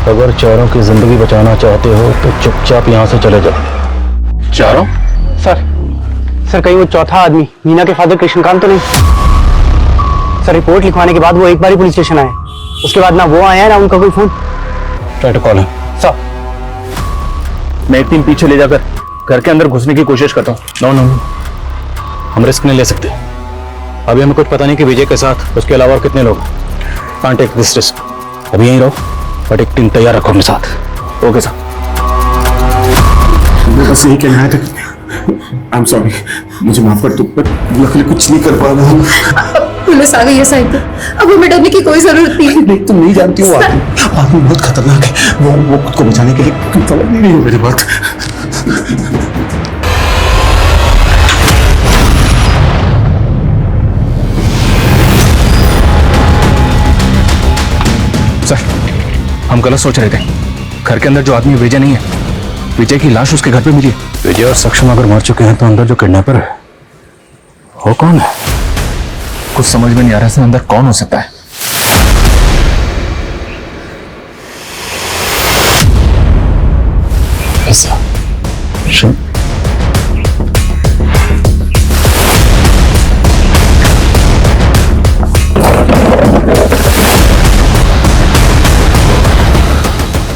अगर चारों की जिंदगी बचाना चाहते हो तो चुपचाप यहां से चले जाओ। चारों? सर कहीं वो चौथा आदमी मीना के फादर कृष्णकांत तो नहीं? सर रिपोर्ट लिखवाने के बाद वो एक बार ही पुलिस स्टेशन आए, उसके बाद ना वो आया ना उनका कोई phone. Try to call him. Sir, मैं एक टीम पीछे ले जाकर घर के अंदर घुसने की कोशिश करता हूँ। नो नो नो, हम रिस्क नहीं ले सकते। अभी हमें कुछ पता नहीं कि विजय के साथ उसके अलावा और कितने लोग। Can't take this risk. अभी यहीं रहो, बट एक टीम तैयार रखो अपने साथ। Okay sir. बस यही कहना है आई एम सॉरी, मुझे माफ कर दो, पर लकली कुछ नहीं कर पा रहा हूँ। पुलिस आ गई है साहित्य, अब हमें डरने की कोई जरूरत नहीं। नहीं, तुम नहीं जानती हो, आदमी बहुत खतरनाक है। वो खुद को बचाने के लिए समझ नहीं रही हो मेरी बात। सर, हम गलत सोच रहे थे। घर के अंदर जो आदमी विजय नहीं है, विजय की लाश उसके घर पे मिली है। विजय और सक्षम अगर मर चुके हैं तो अंदर जो किडनैपर है वो कौन है? कुछ समझ में नहीं आ रहा है, अंदर कौन हो सकता है? ऐसा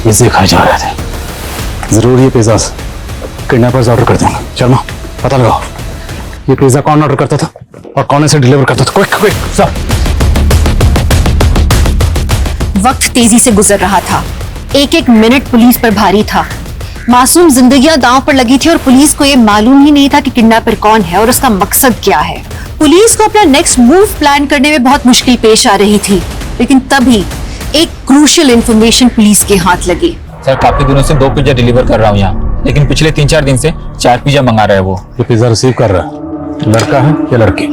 पिज्जे खाए जा रहे थे, जरूर ये पिज्जा किडनैपर्स ऑर्डर कर देंगे। शर्मा, पता लगाओ ये पिज्जा कौन ऑर्डर करता था और कौन इसे डिलीवर करता था। Quick quick sir. वक्त तेजी से गुजर रहा था, एक एक मिनट पुलिस पर भारी था। मासूम जिंदगियां दांव पर लगी थी और पुलिस को यह मालूम ही नहीं था कि किडनैपर कौन है और उसका मकसद क्या है। पुलिस को अपना नेक्स्ट मूव प्लान करने में बहुत मुश्किल पेश आ रही थी, लेकिन तभी एक क्रूशियल इंफॉर्मेशन पुलिस के हाथ लगी। सर, काफी दिनों से 2 पिज्जा डिलीवर कर रहा हूँ यहाँ, लेकिन पिछले 3-4 दिन से 4 पिज्जा मंगा रहा है वो। ये पिज्जा रिसीव कर रहा है लड़का है या लड़की?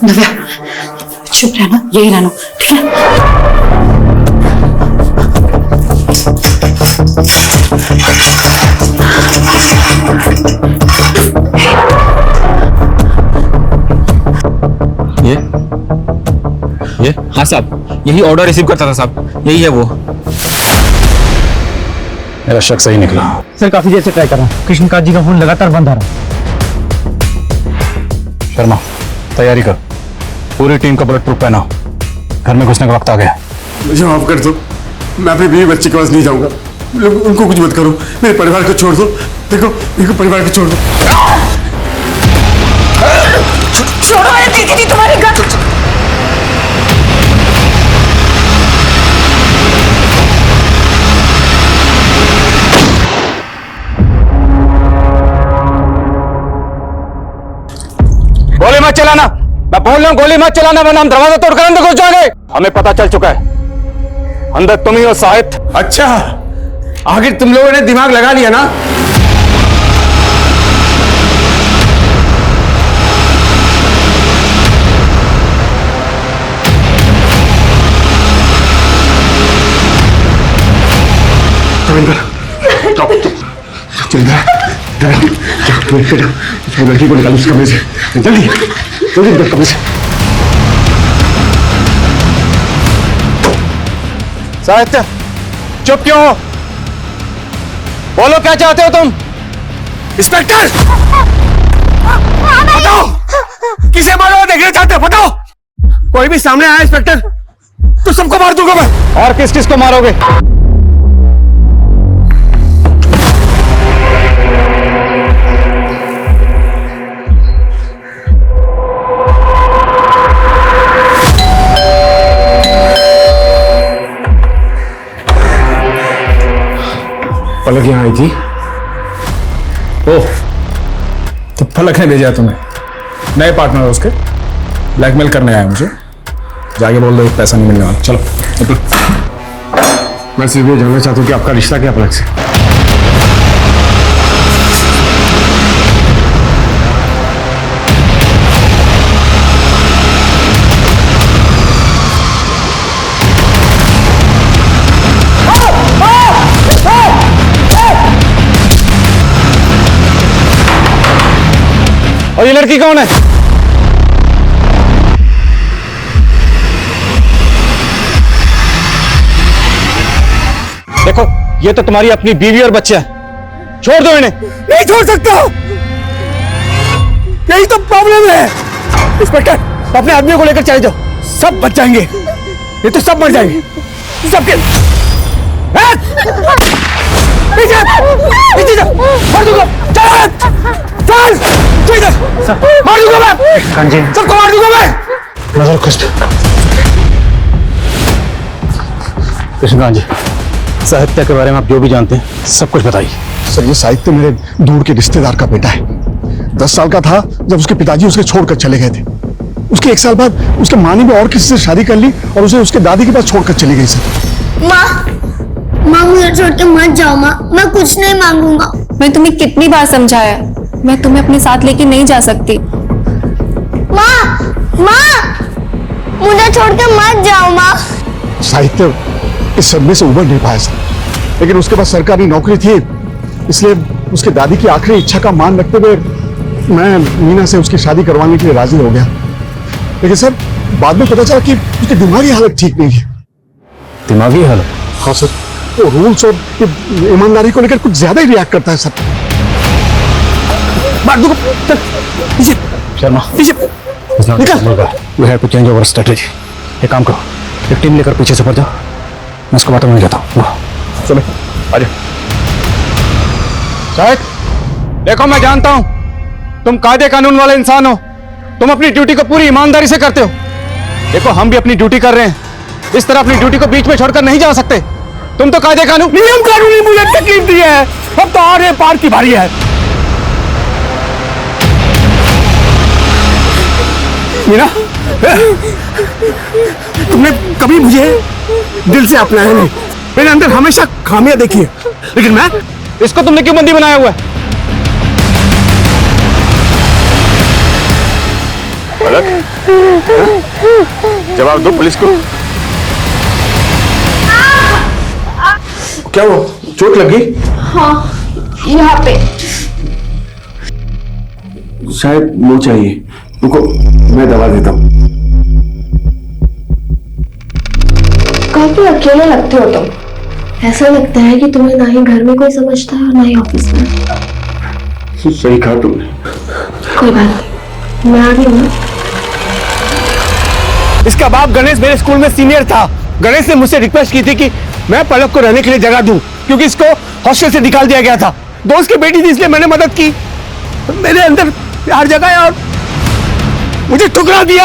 नव्या, चुप रहना, यही रहना, ठीक है? ये हाँ साहब, यही ऑर्डर रिसीव करता था साहब, यही है वो। मेरा शक सही निकला। सर काफी देर से ट्राई कर रहा हूँ, कृष्णकांत जी का फोन लगातार बंद आ रहा है। शर्मा, तैयारी कर, पूरी टीम का बुलेट प्रूफ पहनाओ, घर में घुसने का वक्त आ गया। मुझे माफ कर दो, मैं अपने बीवी बच्चे के पास नहीं जाऊंगा। उनको कुछ मत करो, मेरे परिवार को छोड़ दो। देखो, मेरे परिवार को छोड़ दो। चलाना, मैं बोल रहा हूँ गोली मत चलाना वरना हम दरवाजा तोड़कर अंदर घुस जाएंगे। हमें पता चल चुका है अंदर तुम ही हो साहित। अच्छा, आखिर तुम लोगों ने दिमाग लगा लिया ना। लड़की को निकालो उस कमरे से, जल्दी जल्दी निकल कमरे से। साहित्य चुप क्यों हो? बोलो क्या चाहते हो तुम? इंस्पेक्टर बताओ, किसे मारो देखना चाहते हो बताओ। कोई भी सामने आया इंस्पेक्टर तो सबको मार दूंगा मैं। और किस किस को मारोगे? पलक यहाँ आई थी। ओह, तो पलक ने भेजा तुम्हें? नए पार्टनर उसके ब्लैकमेल करने आया मुझे। जाके बोल दो पैसा नहीं मिलने वाला। चलो मैं सिर्फ ये जानना चाहता हूँ कि आपका रिश्ता क्या पलक से? और ये लड़की कौन है? देखो ये तो तुम्हारी अपनी बीवी और बच्चे हैं, छोड़ दो इन्हें। नहीं छोड़ सकता, यही तो प्रॉब्लम है। इंस्पेक्टर अपने आदमियों को लेकर चले जाओ, सब बच जाएंगे। ये तो सब मर जाएंगे सबके। पीछे पीछे जाओ, मार दूंगा। चल चल मार दूंगा मैं, सबको मार दूंगा मैं। नजर खुश। कृष्णकांत जी, साहित्य के बारे में आप जो भी जानते हैं सब कुछ बताइए। सर ये साहित्य मेरे दूर के रिश्तेदार का बेटा है। 10 साल का था जब उसके पिताजी उसे छोड़कर चले गए थे। उसके 1 साल बाद उसके माँ ने भी और किसी से शादी कर ली और उसे उसके दादी के पास छोड़कर चली गई। सर माँ मुझे छोड़ के मत जाओ माँ, मैं कुछ नहीं मांगूंगा। मैं तुम्हें कितनी बार समझाया, मैं तुम्हें अपने साथ लेके नहीं जा सकती। माँ मुझे छोड़ के मत जाओ माँ। साहित्य इस सदमे से उबर नहीं पाया सर, लेकिन उसके पास सरकारी नौकरी थी, इसलिए उसके दादी की आखिरी इच्छा का मान रखते हुए मैं मीना से उसकी शादी करवाने के लिए राजी हो गया। लेकिन सर बाद में पता चला कि उसकी दिमागी हालत ठीक नहीं है। दिमागी हालत? हाँ सर, वो रूल्स और ईमानदारी को लेकर कुछ ज्यादा ही रिएक्ट करता है सर। शर्मा निकल। We have to change our strategy. एक काम करो, एक टीम लेकर पीछे से पड़ जाओ, मैं उसको बातों में जाता हूँ। चलो आ जाओ। शायद देखो मैं जानता हूं तुम कायदे कानून वाले इंसान हो, तुम अपनी ड्यूटी को पूरी ईमानदारी से करते हो। देखो हम भी अपनी ड्यूटी कर रहे हैं, इस तरह अपनी ड्यूटी को बीच में छोड़कर नहीं जा सकते। तुम तो कायदे कानून नियम कानूनी मुझे तकलीफ दी है, अब तो आगे पार की बारी है। मीना तुमने कभी मुझे दिल से अपनाया नहीं, मेरे अंदर हमेशा खामियां देखी है, लेकिन मैं इसको तुमने क्यों बंदी बनाया हुआ है? जवाब दो पुलिस को। क्या हुआ, चोट लग गई? हाँ यहाँ पे। शायद वो चाहिए, रुको मैं दवा देता हूँ। काफी अकेले लगते हो तुम, ऐसा लगता है कि तुम्हें ना ही घर में कोई समझता है और ना ही ऑफिस में। सही कहा तुमने। कोई बात नहीं, मैं आ गई हूँ। इसका बाप गणेश मेरे स्कूल में सीनियर था। गणेश ने मुझसे रिक्वेस्ट की थी कि मैं पलक को रहने के लिए जगह दूं, क्योंकि इसको हॉस्टल से निकाल दिया गया था। दोस्त की बेटी थी इसलिए मैंने मदद की। मेरे अंदर प्यार जगाया और मुझे ठुकरा दिया,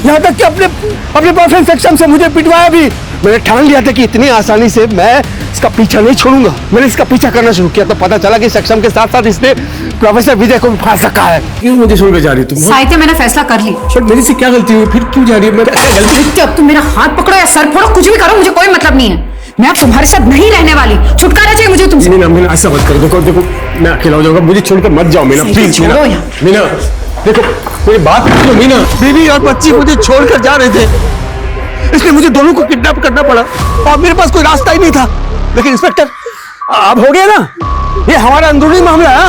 यहाँ तक कि अपने बॉयफ्रेंड सेक्शन से मुझे पिटवाया भी। मैंने ठान लिया था कि इतनी आसानी से मैं इसका पीछा नहीं छोड़ूंगा। मैंने इसका पीछा करना शुरू किया तो पता चला कि सक्षम के साथ साथ इसने प्रोफेसर विजय को भी फांस रखा है। क्यों मुझे छोड़ के जा रही तुम? साहित्य, मैंने फैसला कर ली। मेरी से क्या गलती हुई? फिर क्यों जा रही है? गलती? अब तुम मेरा हाथ पकड़ो या सर फोड़ो, कुछ भी करो, मुझे कोई मतलब नहीं है। मैं अब तुम्हारे साथ नहीं रहने वाली। छुटकारा चाहिए मुझे तुमसे। मीना ऐसा मत करो। देखो मैं अकेला हो जाऊंगा, मुझे छोड़कर मत जाओ मीना, प्लीज। मीना देखो मेरी बात सुनो मीना। बीवी और बच्ची मुझे छोड़कर जा रहे थे, इसलिए मुझे दोनों को किडनैप करना पड़ा और मेरे पास कोई रास्ता ही नहीं था। लेकिन इंस्पेक्टर अब हो गया ना, ये हमारा अंदरूनी मामला है।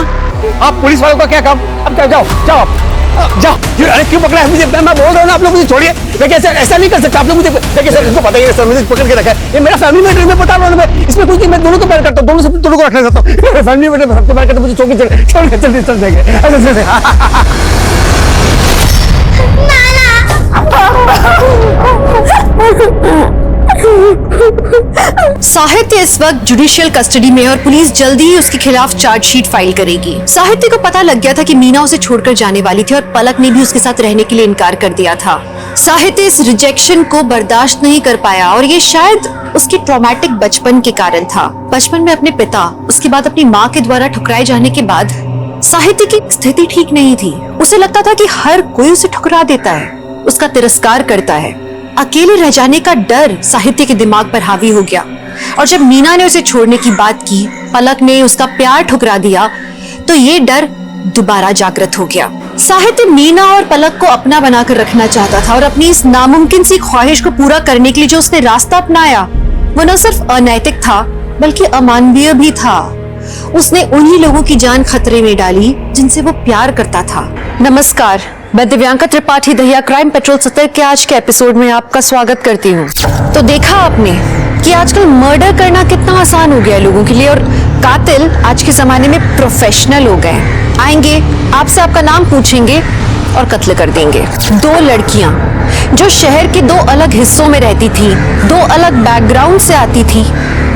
आप पुलिस वालों का क्या काम? अब क्या, जाओ आप जाओ। अरे क्यों पकड़ा है मुझे? मैं बोल रहा हूँ ना, आप लोग मुझे छोड़िए। मैं कैसे ऐसा नहीं कर सकता। आप लोग मुझे देखिए सर, इसको पता ही है सर, मुझे पकड़ के रखा है। ये मेरा फैमिली मैटर, मैं बता रहा हूँ। मैं इसमें कुछ नहीं, मैं दोनों को प्यार करता हूँ, दोनों को रखना चाहता हूँ। फैमिली मैटर सबको प्यार करता हूँ। मुझे छोड़ के चल देंगे। साहित्य इस वक्त जुडिशियल कस्टडी में और पुलिस जल्दी ही उसके खिलाफ चार्जशीट फाइल करेगी। साहित्य को पता लग गया था कि मीना उसे छोड़कर जाने वाली थी और पलक ने भी उसके साथ रहने के लिए इनकार कर दिया था। साहित्य इस रिजेक्शन को बर्दाश्त नहीं कर पाया और ये शायद उसकी ट्रॉमेटिक बचपन के कारण था। बचपन में अपने पिता, उसके बाद अपनी माँ के द्वारा ठुकराए जाने के बाद साहित्य की स्थिति ठीक नहीं थी। उसे लगता था कि हर कोई उसे ठुकरा देता है, उसका तिरस्कार करता है। अकेले रह जाने का डर साहित्य के दिमाग पर हावी हो गया और जब मीना ने उसे छोड़ने की बात की, पलक ने उसका प्यार ठुकरा दिया, तो ये डर दोबारा जागृत हो गया। साहित्य मीना और पलक को अपना बनाकर रखना चाहता था और अपनी इस नामुमकिन सी ख्वाहिश को पूरा करने के लिए जो उसने रास्ता अपनाया वो न सिर्फ अनैतिक था बल्कि अमानवीय भी था। उसने उन्हीं लोगों की जान खतरे में डाली जिनसे वो प्यार करता था। नमस्कार, मैं दिव्यांका त्रिपाठी दहिया क्राइम पेट्रोल 70 के आज के एपिसोड में आपका स्वागत करती हूँ। तो देखा आपने कि आजकल मर्डर करना कितना आसान हो गया है लोगों के लिए और कातिल आज के जमाने में प्रोफेशनल हो गए। आएंगे, आपसे आपका नाम पूछेंगे और कत्ल कर देंगे। 2 लड़कियां जो शहर के 2 अलग हिस्सों में रहती थी, 2 अलग बैकग्राउंड से आती थी,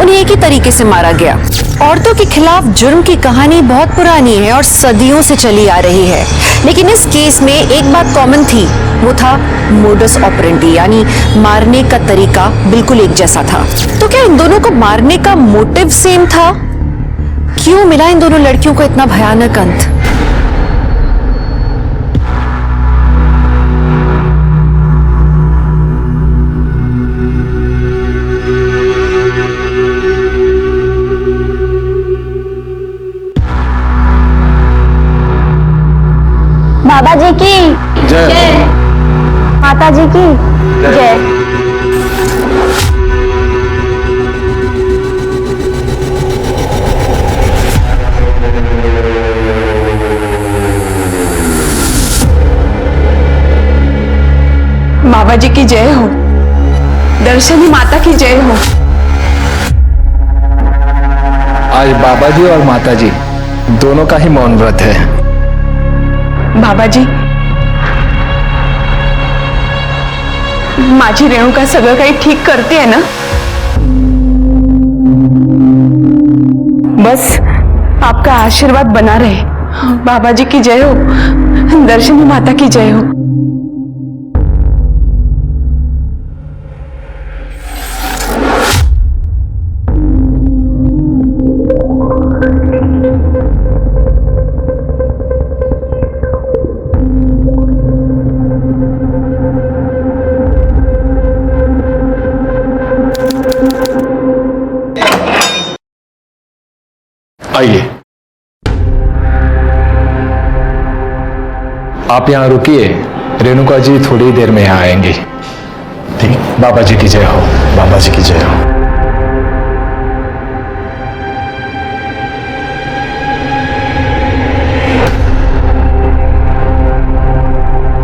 उन्हें एक ही तरीके से मारा गया। औरतों के खिलाफ जुर्म की कहानी बहुत पुरानी है और सदियों से चली आ रही है, लेकिन इस केस में एक बात कॉमन थी, वो था मोडस ऑपरेंडी, यानी मारने का तरीका बिल्कुल एक जैसा था। तो क्या इन दोनों को मारने का मोटिव सेम था? क्यों मिला इन दोनों लड़कियों को इतना भयानक अंत? बाबा जी की जय, माता जी की जय। बाबा जी की जय हो, दर्शनी माता की जय हो। आज बाबा जी और माता जी दोनों का ही मौन व्रत है। बाबा जी, माझी रेणुका सगळं काही ठीक करते है ना? बस आपका आशीर्वाद बना रहे। बाबा जी की जय हो, दर्शनी माता की जय हो। आइए, आप यहाँ रुकिए, रेणुका जी थोड़ी देर में यहाँ आएंगी। ठीक, बाबा जी की जय हो, बाबा जी की जय हो।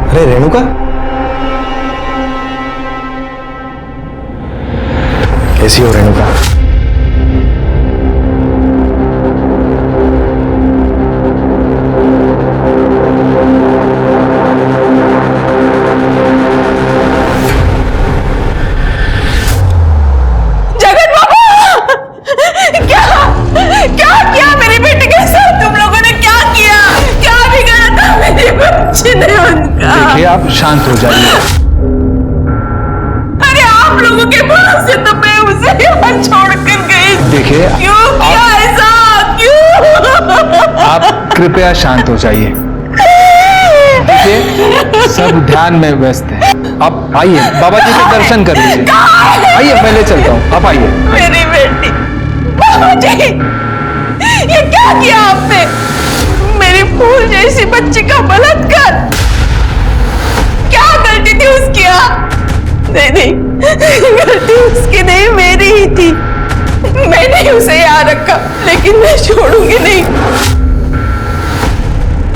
अरे रेणुका, कैसी हो रेणुका? देखिए, आप शांत हो जाइए। अरे आप लोगों के भरोसे तो मैं उसे यहाँ छोड़कर गई। देखिए, क्यों किया ऐसा, क्यों? आप कृपया शांत हो जाइए। देखिए, सब ध्यान में व्यस्त है। आप आइए, बाबा जी के दर्शन कर लीजिए। आइए, मैं ले चलता हूँ, आप आइए। मेरी बेटी, बाबा जी, ये क्या किया आपने? मेरी फूल जैसी बच्ची का बलात्कार। क्या गलती थी उसकी? नहीं, गलती उसकी नहीं, मेरी ही थी। मैंने उसे यहाँ रखा, लेकिन मैं छोड़ूंगी नहीं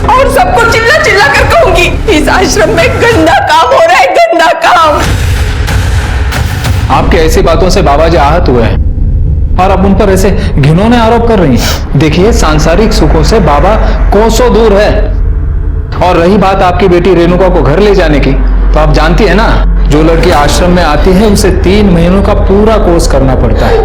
और सबको चिल्ला चिल्ला कर कहूंगी, इस आश्रम में गंदा काम हो रहा है, गंदा काम। आपके ऐसी बातों से बाबा जी आहत हुए हैं और अब उन पर ऐसे घिनौने आरोप कर रही हैं। देखिए, सांसारिक सुखों से बाबा कोसों दूर है। और रही बात आपकी बेटी रेणुका को घर ले जाने की, तो आप जानती है ना, जो लड़की आश्रम में आती है उसे 3 महीनों का पूरा कोर्स करना पड़ता है।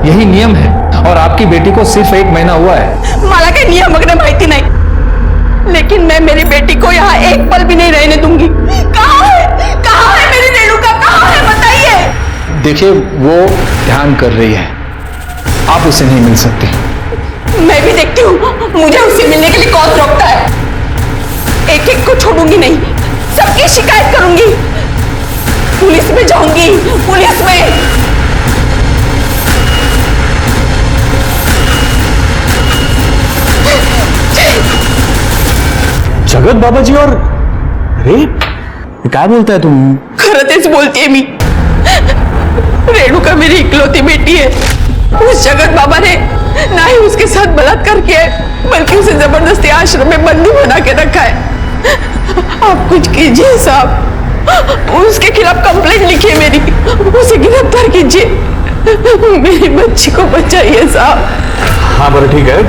यही नियम है और आपकी बेटी को सिर्फ 1 महीना हुआ है। मला के नियम वगैरह माहिती नहीं, लेकिन मैं मेरी बेटी को यहाँ एक पल भी नहीं रहने दूंगी। कहाँ है मेरी रेणुका, कहाँ है बताइए। देखिए, वो ध्यान कर रही है, आप उसे नहीं मिल सकती। मैं भी देखती हूँ मुझे उससे मिलने के लिए कौन रोकता है। एक एक को छोड़ूंगी नहीं, सबकी शिकायत करूंगी, पुलिस में जाऊंगी, पुलिस में। जगत बाबा जी और रेप, क्या बोलता है तुम? खरं तेच बोलतीये मी। रेणुका मेरी इकलौती बेटी है। उस जगत बाबा ने ना ही उसके साथ बलात्कार किया है, बल्कि उसे जबरदस्ती आश्रम में बंदी बना के रखा है। आप कुछ कीजिए साहब, उसके खिलाफ कंप्लेंट लिखिए मेरी, उसे गिरफ्तार कीजिए, मेरी बच्ची को बचाइए साहब। हाँ बड़ा ठीक है,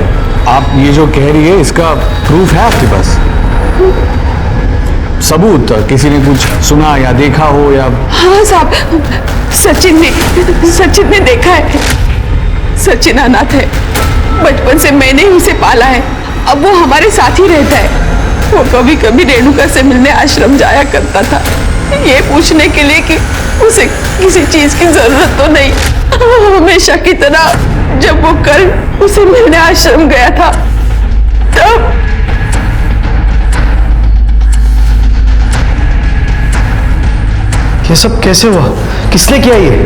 आप ये जो कह रही है इसका प्रूफ है आपके पास? सबूत? किसी ने कुछ सुना या देखा हो या? हाँ साहब, सचिन ने देखा है। सचिन अनाथ है, बचपन से मैंने ही उसे पाला है, अब वो हमारे साथ ही रहता है। वो कभी कभी रेणुका से मिलने आश्रम जाया करता था, ये पूछने के लिए कि उसे किसी चीज की जरूरत तो नहीं। हमेशा की तरह जब वो कल उसे मिलने आश्रम गया था, तब ये सब कैसे हुआ? किसने किया ये?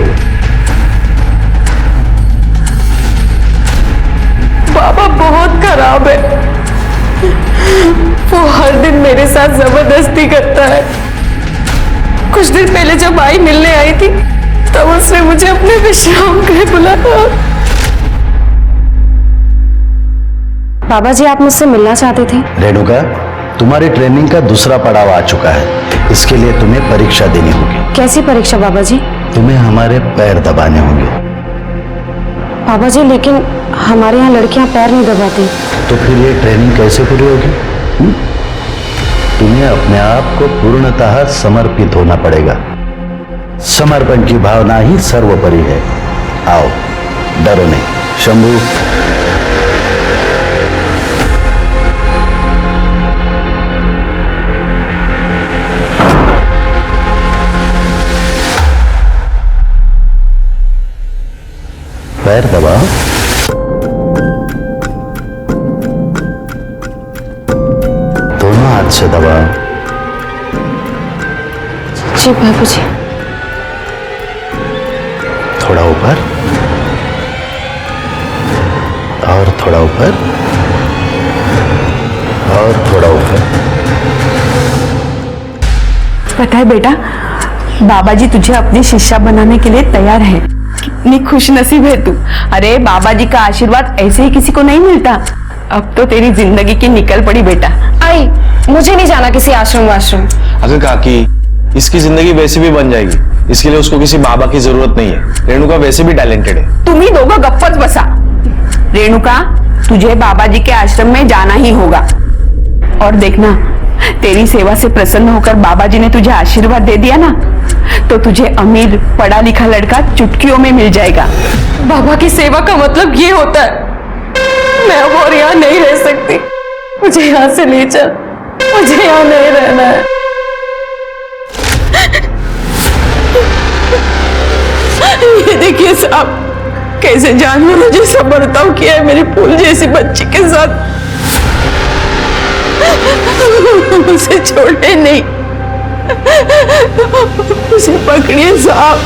बाबा बहुत खराब है, वो हर दिन मेरे साथ जबरदस्ती करता है। कुछ दिन पहले जब आई मिलने आई थी, तब उसने मुझे अपने विश्राम गृह बुलाया। बाबा जी, आप मुझसे मिलना चाहते थे? रेणुका, तुम्हारी ट्रेनिंग का दूसरा पड़ाव आ चुका है। इसके लिए तुम्हें परीक्षा देनी होगी। कैसी परीक्षा बाबा जी? तुम्हें हमारे पैर दबाने होंगे। बाबा जी, लेकिन हमारे यहाँ लड़कियां पैर नहीं दबाती। तो फिर ये ट्रेनिंग कैसे पूरी होगी? तुम्हें अपने आप को पूर्णतः समर्पित होना पड़ेगा। समर्पण की भावना ही सर्वोपरि है। आओ, डरो नहीं। शंभू, पैर दबाओ। दोनों हाथ से दबाओ। जी बाबू जी। थोड़ा ऊपर और थोड़ा ऊपर और थोड़ा ऊपर। पता है बेटा, बाबा जी तुझे अपनी शिष्या बनाने के लिए तैयार है। कितनी खुशनसीब है तू। अरे बाबा जी का आशीर्वाद ऐसे ही किसी को नहीं मिलता। अब तो तेरी जिंदगी की निकल पड़ी बेटा। आई, मुझे नहीं जाना किसी आश्रम वाश्रम। अगर काकी, इसकी जिंदगी वैसे भी बन जाएगी, इसके लिए उसको किसी बाबा की जरूरत नहीं है। रेणुका वैसे भी टैलेंटेड है। तुम ही दोनों गप्पच बसा। रेणुका, तुझे बाबा जी के आश्रम में जाना ही होगा। और देखना, तेरी सेवा से प्रसन्न होकर बाबा जी ने तुझे आशीर्वाद दे दिया ना, तो तुझे अमीर पढ़ा लिखा लड़का चुटकियों में मिल जाएगा। बाबा की सेवा का मतलब ये होता है। मैं अब और यहाँ नहीं रह सकती, मुझे यहाँ से ले चल, मुझे यहाँ नहीं रहना है। देखिए साहब, कैसे जानवरों जैसा बर्ताव किया है मेरी फूल जैसी बच्ची के साथ। उसे छोड़े नहीं, उसे पकड़िए साहब,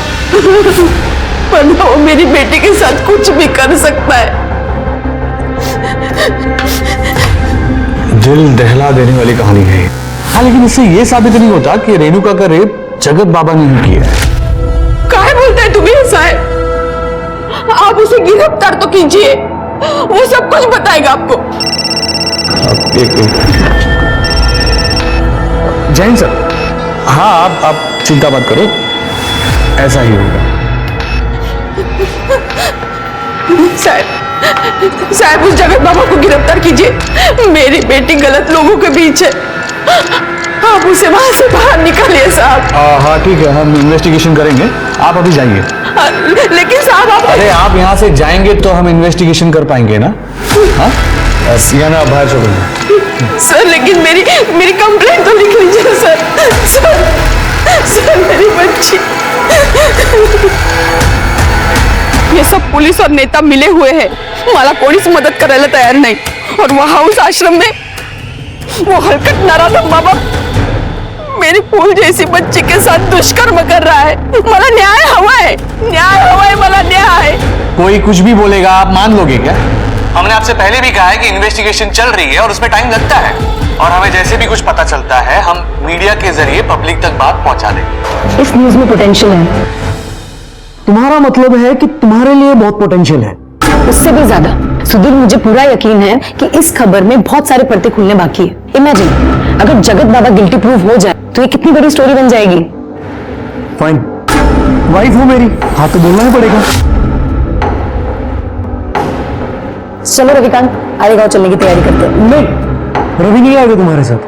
वरना वो मेरी बेटी के साथ कुछ भी कर सकता है। दिल दहला देने वाली कहानी है। हाँ, लेकिन इससे ये साबित नहीं होता कि रेणुका का रेप जगत बाबा ने ही किया है। काहे बोलता है तुम्हें ऐसा है? आप उसे गिरफ्तार तो कीजिए, वो सब कुछ बताएगा आपको। एक जैन सर, हाँ आप चिंता मत करो, ऐसा ही होगा। साहब उस जगत बाबा को गिरफ्तार कीजिए, मेरी बेटी गलत लोगों के बीच है, आप उसे वहां से बाहर निकालिए साहब। हाँ ठीक है, हम इन्वेस्टिगेशन करेंगे, आप अभी जाइए। लेकिन साहब आप अरे आप यहाँ से जाएंगे तो हम इन्वेस्टिगेशन कर पाएंगे ना? हाँ सियाना बाहर चलो। सर लेकिन मेरी कंप्लेंट तो लिख लीजिए सर मेरी बच्ची। ये सब पुलिस और नेता मिले हुए हैं, मला कोणीच मदत करायला तयार नाही, और वहां उस आश्रम में वो हलकट नराधम बाबा मेरी फूल जैसी बच्ची के साथ दुष्कर्म कर रहा है। मला न्याय हवा है, मला न्याय। कोई कुछ भी बोलेगा आप मान लोगे क्या? हमने आपसे पहले भी कहा है कि इन्वेस्टिगेशन चल रही है और उसमें टाइम लगता है, और हमें जैसे भी कुछ पता चलता है हम मीडिया के जरिए पब्लिक तक बात पहुंचा देंगे। इस न्यूज में पोटेंशियल है। तुम्हारा मतलब है कि तुम्हारे लिए बहुत पोटेंशियल है? उससे भी ज्यादा सुधीर, मुझे पूरा यकीन है कि इस खबर में बहुत सारे पर्दे खुलने बाकी है। इमेजिन अगर जगत बाबा गिल्टी प्रूव हो जाए तो ये कितनी बड़ी स्टोरी बन जाएगी। फाइन, वाइफ हो मेरी, हाँ तो बोलना ही पड़ेगा। चलो रविकांत, आगे गांव चलने की तैयारी करते हैं। नहीं, रवि नहीं आएगा तुम्हारे साथ।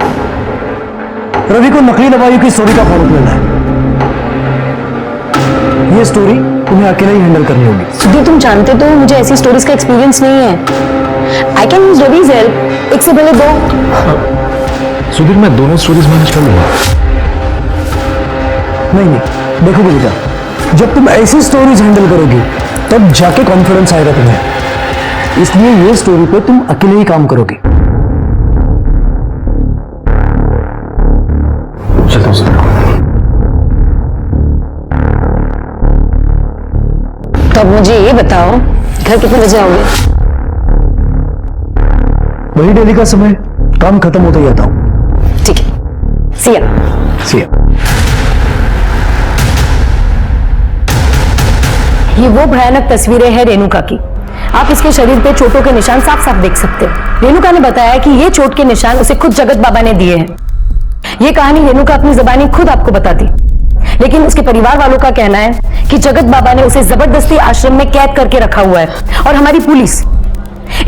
रवि को नकली दवाइयों की स्टोरी का फॉलो करना है। ये स्टोरी तुम्हें अकेले ही हैंडल करनी होगी। सुधीर तुम जानते तो मुझे ऐसी स्टोरीज का एक्सपीरियंस नहीं है। आई कैन यूज रवि's हेल्प, एक से पहले दो। सुधीर मैं दोनों स्टोरीज मैनेज कर लूंगा। नहीं, देखो बेटा, जब तुम ऐसी स्टोरीज हैंडल करोगी तब जाके कॉन्फिडेंस आएगा तुम्हें, इसलिए ये स्टोरी पे तुम अकेले ही काम करोगे। चलता हूं सर। तो अब मुझे ये बताओ, घर कितने बजे आओगे? वही डेली का समय, काम खत्म होते ही आता हूं। ठीक है, सिया। ये वो भयानक तस्वीरें हैं रेणुका की। आप इसके शरीर पे चोटों के निशान साफ साफ देख सकते हैं। रेणुका ने बताया कि ये चोट के निशान उसे खुद जगत बाबा ने दिए हैं। ये कहानी रेणुका अपनी जुबानी खुद आपको बताती, लेकिन उसके परिवार वालों का कहना है कि जगत बाबा ने उसे जबरदस्ती आश्रम में कैद करके रखा हुआ है, और हमारी पुलिस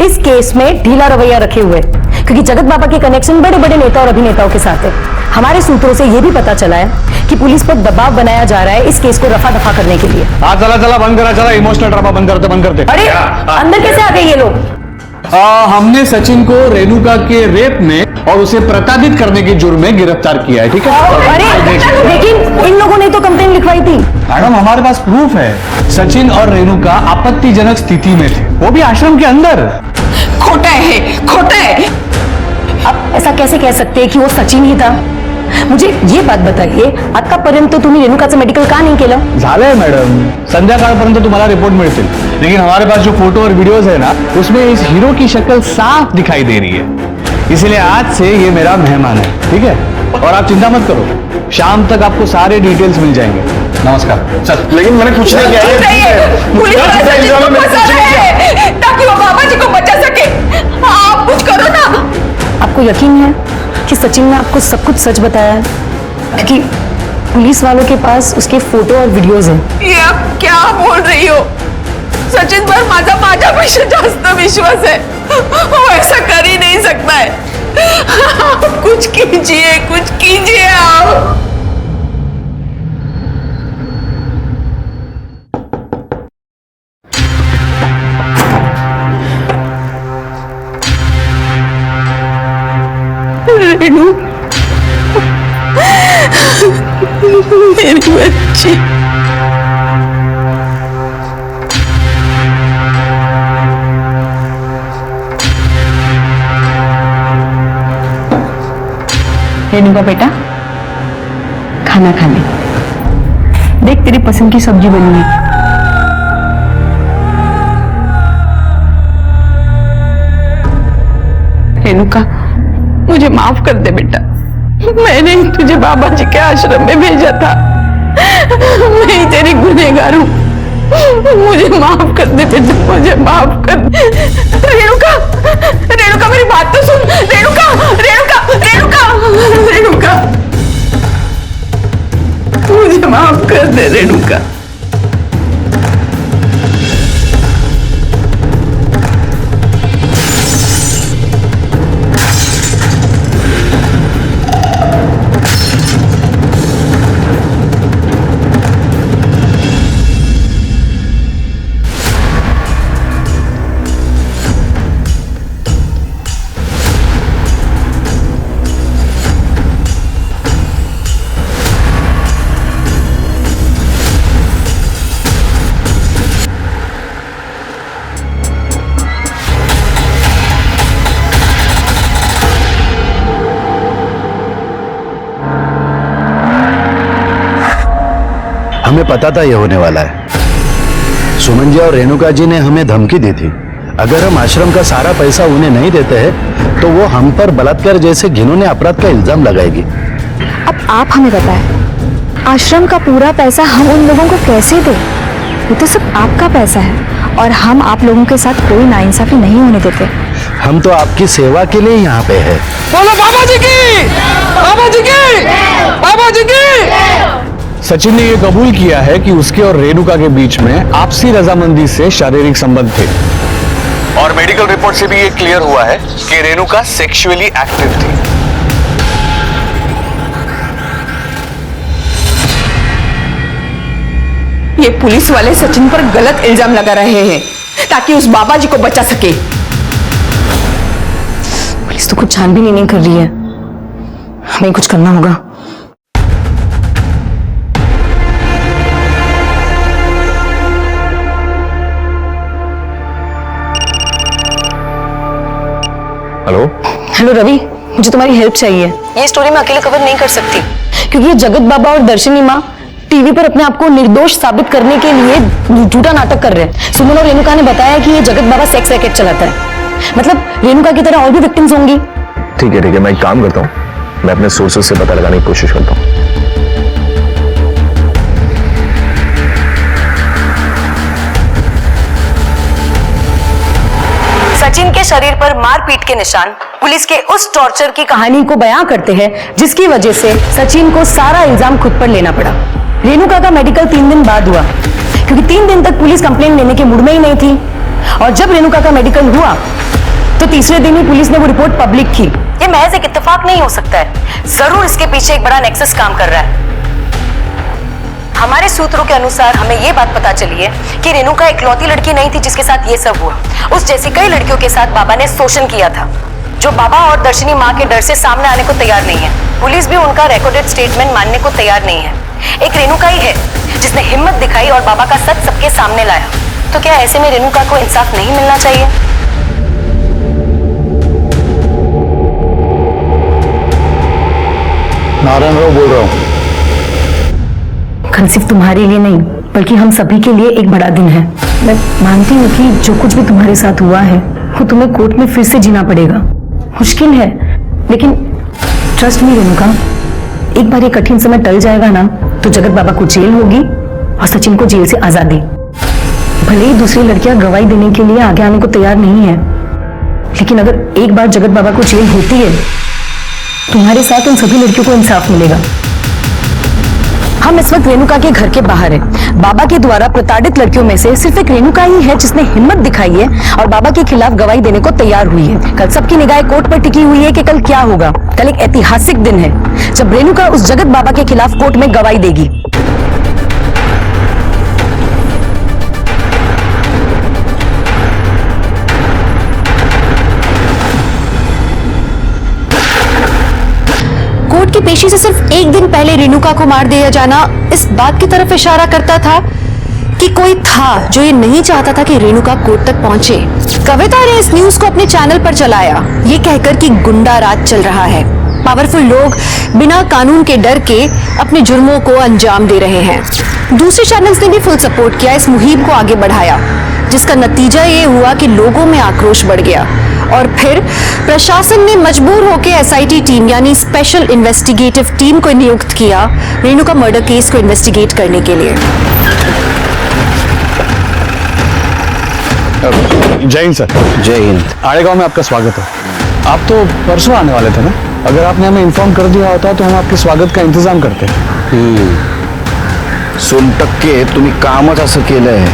इस केस में ढीला रवैया रखे हुए, क्योंकि जगत बाबा के कनेक्शन बड़े बड़े नेता और अभिनेताओं के साथ है। हमारे सूत्रों से यह भी पता चला है कि पुलिस पर दबाव बनाया जा रहा है इस केस को रफा दफा करने के लिए। चला बंद करा, चला इमोशनल ड्रामा बंद करते। अरे अंदर कैसे आ गए ये लोग? हमने सचिन को रेणुका के रेप में और उसे प्रताड़ित करने के जुर्म में गिरफ्तार किया है, ठीक है? अरे लेकिन इन लोगों ने तो कंप्लेन लिखवाई थी। मैडम हमारे पास प्रूफ है, सचिन और रेणुका आपत्तिजनक स्थिति में थे, वो भी आश्रम के अंदर। खोटा है। आप ऐसा कैसे कह सकते हैं कि वो सचिन ही था? मुझे ये बात बताइए, आतापर्यंत तुम्ही रेणुकाचं मेडिकल का नाही केलं? झालंय मॅडम, संध्याकाळपर्यंत तुम्हाला रिपोर्ट मिळतील, लेकिन हमारे पास जो फोटो और वीडियोस है ना, उसमें इस हीरो की शक्ल साफ दिखाई दे रही है। इसलिए आज से ये मेरा मेहमान है, ठीक है? और आप चिंता मत करो, शाम तक आपको सारे डिटेल्स मिल जाएंगे। नमस्कार। चल, लेकिन मैंने कुछ नहीं किया ताकि वो बाबा जी को बचा सके। आप कुछ करो ना। आपको यकीन है कि सचिन ने आपको सब कुछ सच बताया है? कि पुलिस वालों के पास उसके फोटो और वीडियोस हैं। ये आप क्या बोल रही हो? सचिन पर माझ्यापेक्षा जास्त विश्वास है, वो ऐसा कर ही नहीं सकता है। आप कुछ कीजिए आप। रेणु, मेरी बच्ची। रेणुका बेटा, खाना खा ले। देख तेरी पसंद की सब्जी बनी है। रेणुका, मुझे माफ कर दे बेटा, मैंने ही तुझे बाबा जी के आश्रम में भेजा था। मैं ही तेरी गुनहगार हूँ, मुझे माफ कर दे बेटा, मुझे माफ कर दे। रेणुका, रेणुका मेरी बात तो सुन। रेणुका, रेणुका, रेणुका, रेणुका, मुझे माफ कर दे रेणुका। हमें पता था ये होने वाला है। सुमन जी और रेणुका जी ने हमें धमकी दी थी, अगर हम आश्रम का सारा पैसा उन्हें नहीं देते हैं तो वो हम पर बलात्कार जैसे घिनौने अपराध का इल्जाम लगाएगी। अब आप हमें बताएं, आश्रम का पूरा पैसा हम उन लोगों को कैसे दें? वो तो सिर्फ आपका पैसा है और हम आप लोगों के साथ कोई नाइंसाफी नहीं होने देते। हम तो आपकी सेवा के लिए यहाँ पे है। बोलो बाबा जी की, बाबा जी की, बाबा जी की। सचिन ने यह कबूल किया है कि उसके और रेणुका के बीच में आपसी रजामंदी से शारीरिक संबंध थे और मेडिकल रिपोर्ट से भी ये क्लियर हुआ है कि रेणुका सेक्सुअली एक्टिव थी। ये पुलिस वाले सचिन पर गलत इल्जाम लगा रहे हैं ताकि उस बाबा जी को बचा सके। पुलिस तो कुछ छानबीन नहीं कर रही है, हमें कुछ करना होगा। हेलो हेलो रवि, मुझे तुम्हारी हेल्प चाहिए। ये स्टोरी मैं अकेले कवर नहीं कर सकती क्योंकि ये जगत बाबा और दर्शनी माँ टीवी पर अपने आप को निर्दोष साबित करने के लिए झूठा नाटक कर रहे हैं। सुमन और रेणुका ने बताया कि ये जगत बाबा सेक्स रैकेट चलाता है, मतलब रेणुका की तरह और भी विक्टिम्स होंगी। ठीक है, मैं एक काम करता हूँ, मैं अपने सोर्सेस से पता लगाने की कोशिश करता हूँ। सचिन के शरीर पर मारपीट के निशान पुलिस के उस टॉर्चर की कहानी को बयां करते हैं जिसकी वजह से सचिन को सारा इल्जाम खुद पर लेना पड़ा। रेणुका का मेडिकल 3 दिन बाद हुआ क्योंकि 3 दिन तक पुलिस कंप्लेंट लेने के मूड में ही नहीं थी और जब रेणुका का मेडिकल हुआ तो तीसरे दिन ही पुलिस ने वो रिपोर्ट पब्लिक की। ये महज एक इत्तेफाक नहीं हो सकता है, जरूर इसके पीछे एक बड़ा नेक्सस काम कर रहा है। हमारे सूत्रों के अनुसार हमें ये बात पता चली है कि रेणुका इकलौती लड़की नहीं थी जिसके साथ ये सब हुआ। उस जैसी कई लड़कियों के साथ बाबा ने शोषण किया था जो बाबा और दर्शनी माँ के डर से सामने आने को तैयार नहीं है। पुलिस भी उनका रिकॉर्डेड स्टेटमेंट मानने को तैयार नहीं है। एक रेणुका ही है जिसने हिम्मत दिखाई और बाबा का सच सबके सामने लाया। तो क्या ऐसे में रेणुका को इंसाफ नहीं मिलना चाहिए? नारायण राव बोल रहा हूँ। सिर्फ तुम्हारे लिए नहीं बल्कि हम सभी के लिए एक बड़ा दिन है। मैं मानती हूँ कि जो कुछ भी तुम्हारे साथ हुआ है वो तुम्हें कोर्ट में फिर से जीना पड़ेगा। मुश्किल है लेकिन ट्रस्ट मी रेणुका, एक बार ये कठिन समय टल जाएगा ना तो जगत बाबा को जेल होगी और सचिन को जेल से आजादी। भले ही दूसरी लड़कियां गवाही देने के लिए आगे आने को तैयार नहीं है, लेकिन अगर एक बार जगत बाबा को जेल होती है तुम्हारे साथ उन सभी लड़कियों को इंसाफ मिलेगा। हम इस वक्त रेणुका के घर के बाहर हैं। बाबा के द्वारा प्रताड़ित लड़कियों में से सिर्फ एक रेणुका ही है जिसने हिम्मत दिखाई है और बाबा के खिलाफ गवाही देने को तैयार हुई है। कल सबकी निगाहें कोर्ट पर टिकी हुई है कि कल क्या होगा। कल एक ऐतिहासिक दिन है जब रेणुका उस जगत बाबा के खिलाफ कोर्ट में गवाही देगी। कोर्ट की पेशी से सिर्फ एक दिन पहले रेणुका को मार दिया जाना इस बात की तरफ इशारा करता था कि कोई था जो ये नहीं चाहता था कि रेणुका कोर्ट तक पहुंचे। कविता ने इस न्यूज को अपने चैनल पर चलाया ये कहकर कि गुंडा राज चल रहा है। पावरफुल लोग बिना कानून के डर के अपने जुर्मों को अंजाम दे रहे हैं। दूसरे चैनल्स ने भी फुल सपोर्ट किया, इस मुहिम को आगे बढ़ाया, जिसका नतीजा ये हुआ कि लोगों में आक्रोश बढ़ गया और फिर प्रशासन ने मजबूर होकर एसआईटी टीम यानी स्पेशल इन्वेस्टिगेटिव टीम को नियुक्त किया रेणुका मर्डर केस को इन्वेस्टिगेट करने के लिए। जय हिंद सर। जय हिंद। आड़ेगांव में आपका स्वागत है। आप तो परसों आने वाले थे ना? अगर आपने हमें इन्फॉर्म कर दिया होता तो हम आपके स्वागत का इंतजाम करते। सोनटक्के तुम्ही कामच असं केलंय,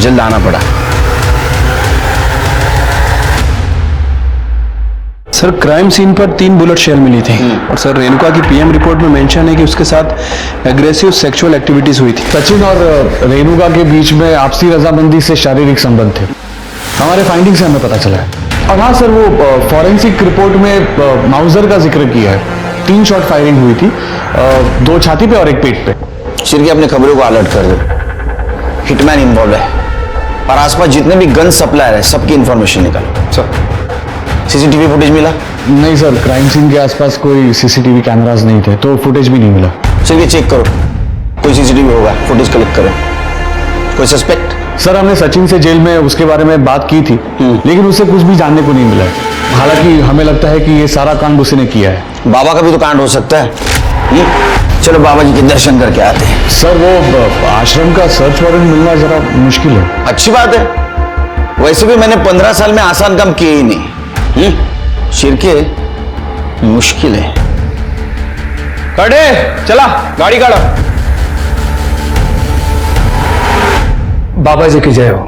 जल्द आना पड़ा। सर क्राइम सीन पर 3 बुलेट शेल मिली थी और सर रेणुका की पीएम रिपोर्ट में मेंशन है कि उसके साथ एग्रेसिव सेक्सुअल एक्टिविटीज हुई थी। सचिन और रेणुका के बीच में आपसी रजामंदी से शारीरिक संबंध थे, हमारे फाइंडिंग से हमें पता चला है। और हाँ सर, वो फॉरेंसिक रिपोर्ट में माउजर का जिक्र किया है। 3 शॉट फायरिंग हुई थी, 2 छाती पे और 1 पेट पे। शिरके अपने खबरों को अलर्ट कर दो, हिटमैन इन्वॉल्व है और आसपास जितने भी गन सप्लायर है सबकी इंफॉर्मेशन निकालो। सर सीसीटीवी फुटेज मिला? नहीं सर, क्राइम सीन के आसपास कोई सीसीटीवी कैमरास नहीं थे, तो फुटेज भी नहीं मिला। चलिए चेक करो, कोई सीसीटीवी होगा, फुटेज कलेक्ट करो। कोई सस्पेक्ट? सर हमने सचिन से जेल में उसके बारे में बात की थी, लेकिन उससे कुछ भी जानने को नहीं मिला है। हालांकि हमें लगता है कि ये सारा कांड उसी ने किया है। बाबा का भी तो कांड हो सकता है। चलो बाबा जी के दर्शन करके आते हैं। सर वो आश्रम का सर्च वारंट मिलना जरा मुश्किल है। अच्छी बात है, वैसे भी मैंने 15 साल में आसान काम किए ही नहीं। शिरके मुश्किल है। खड़े चला, गाड़ी काढ़ो। बाबा जी की जय हो।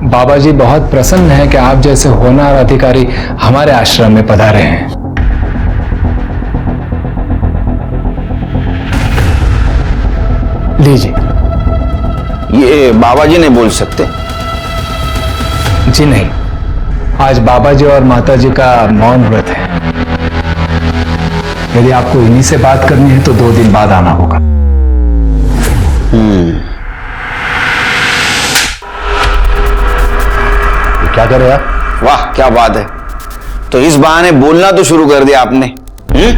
बाबा जी बहुत प्रसन्न है कि आप जैसे होनहार अधिकारी हमारे आश्रम में पधारे हैं। लीजिए। ये बाबा जी नहीं बोल सकते? जी नहीं, आज बाबा जी और माता जी का मौन व्रत है। यदि आपको इन्हीं से बात करनी है तो 2 दिन बाद आना होगा। क्या कर रहे आप? वाह क्या बात है, तो इस बहाने बोलना तो शुरू कर दिया आपने। ये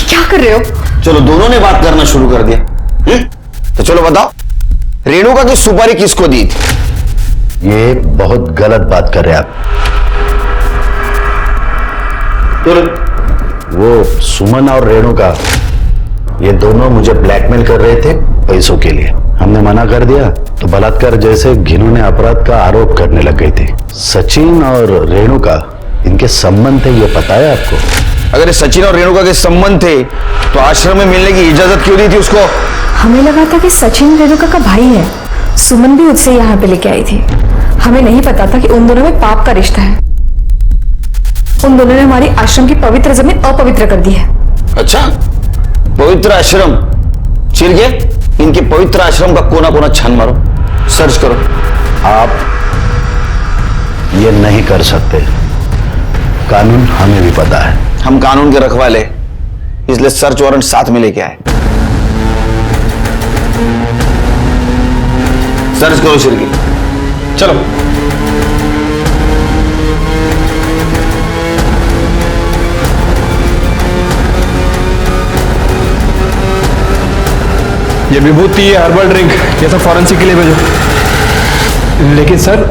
क्या कर रहे हो? चलो दोनों ने बात करना शुरू कर दिया। तो चलो बताओ, रेणुका की सुपारी किसको दी थी? ये बहुत गलत बात कर रहे हैं आप। वो सुमन और रेणुका ये दोनों मुझे ब्लैकमेल कर रहे थे पैसों के लिए। हमने मना कर दिया तो बलात्कार जैसे घिनौने अपराध का आरोप करने लग गए थे। सचिन और रेणुका इनके संबंध थे, ये पता है आपको? अगर सचिन और रेणुका के संबंध थे तो आश्रम में मिलने की इजाजत क्यों दी थी उसको? हमें लगा था कि सचिन रेणुका का भाई है, सुमन भी उससे यहाँ पे लेके आई थी। हमें नहीं पता था कि उन दोनों में पाप का रिश्ता है। उन दोनों ने हमारी आश्रम की पवित्र जमीन अपवित्र कर दी है। अच्छा, पवित्र आश्रम? चिरके इनके पवित्र आश्रम का कोना कोना छान मारो, सर्च करो। आप ये नहीं कर सकते, कानून हमें भी पता है। हम कानून के रखवाले, इसलिए सर्च वारंट साथ में लेके आए। सर्च करो शिरकी, चलो। ये विभूति, ये हर्बल ड्रिंक, ये सब फॉरेंसिक के लिए भेजो। लेकिन सर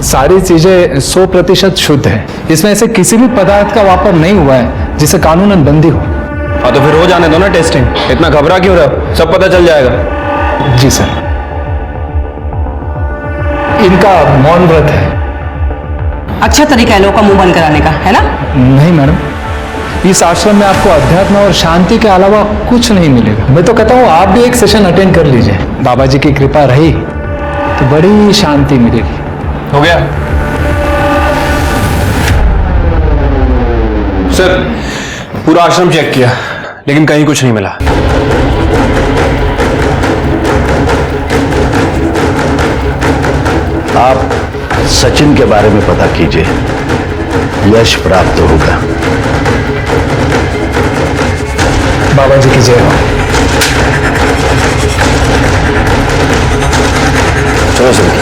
सारी चीजें 100% शुद्ध है, इसमें ऐसे किसी भी पदार्थ का वापर नहीं हुआ है जिसे कानूनन बंदी हो। हाँ तो फिर हो जाने दो ना टेस्टिंग, इतना घबरा क्यों रहे हो? सब पता चल जाएगा। जी सर। इनका मौन व्रत है। अच्छा तरीका है लोगों का मुंह बंद कराने का, है ना? नहीं मैडम, इस आश्रम में आपको अध्यात्म और शांति के अलावा कुछ नहीं मिलेगा। मैं तो कहता हूँ आप भी एक सेशन अटेंड कर लीजिए, बाबा जी की कृपा रही तो बड़ी शांति मिलेगी। हो गया सर, पूरा आश्रम चेक किया लेकिन कहीं कुछ नहीं मिला। आप सचिन के बारे में पता कीजिए, यश प्राप्त होगा। बाबा जी की जय हो। करो जल्दी।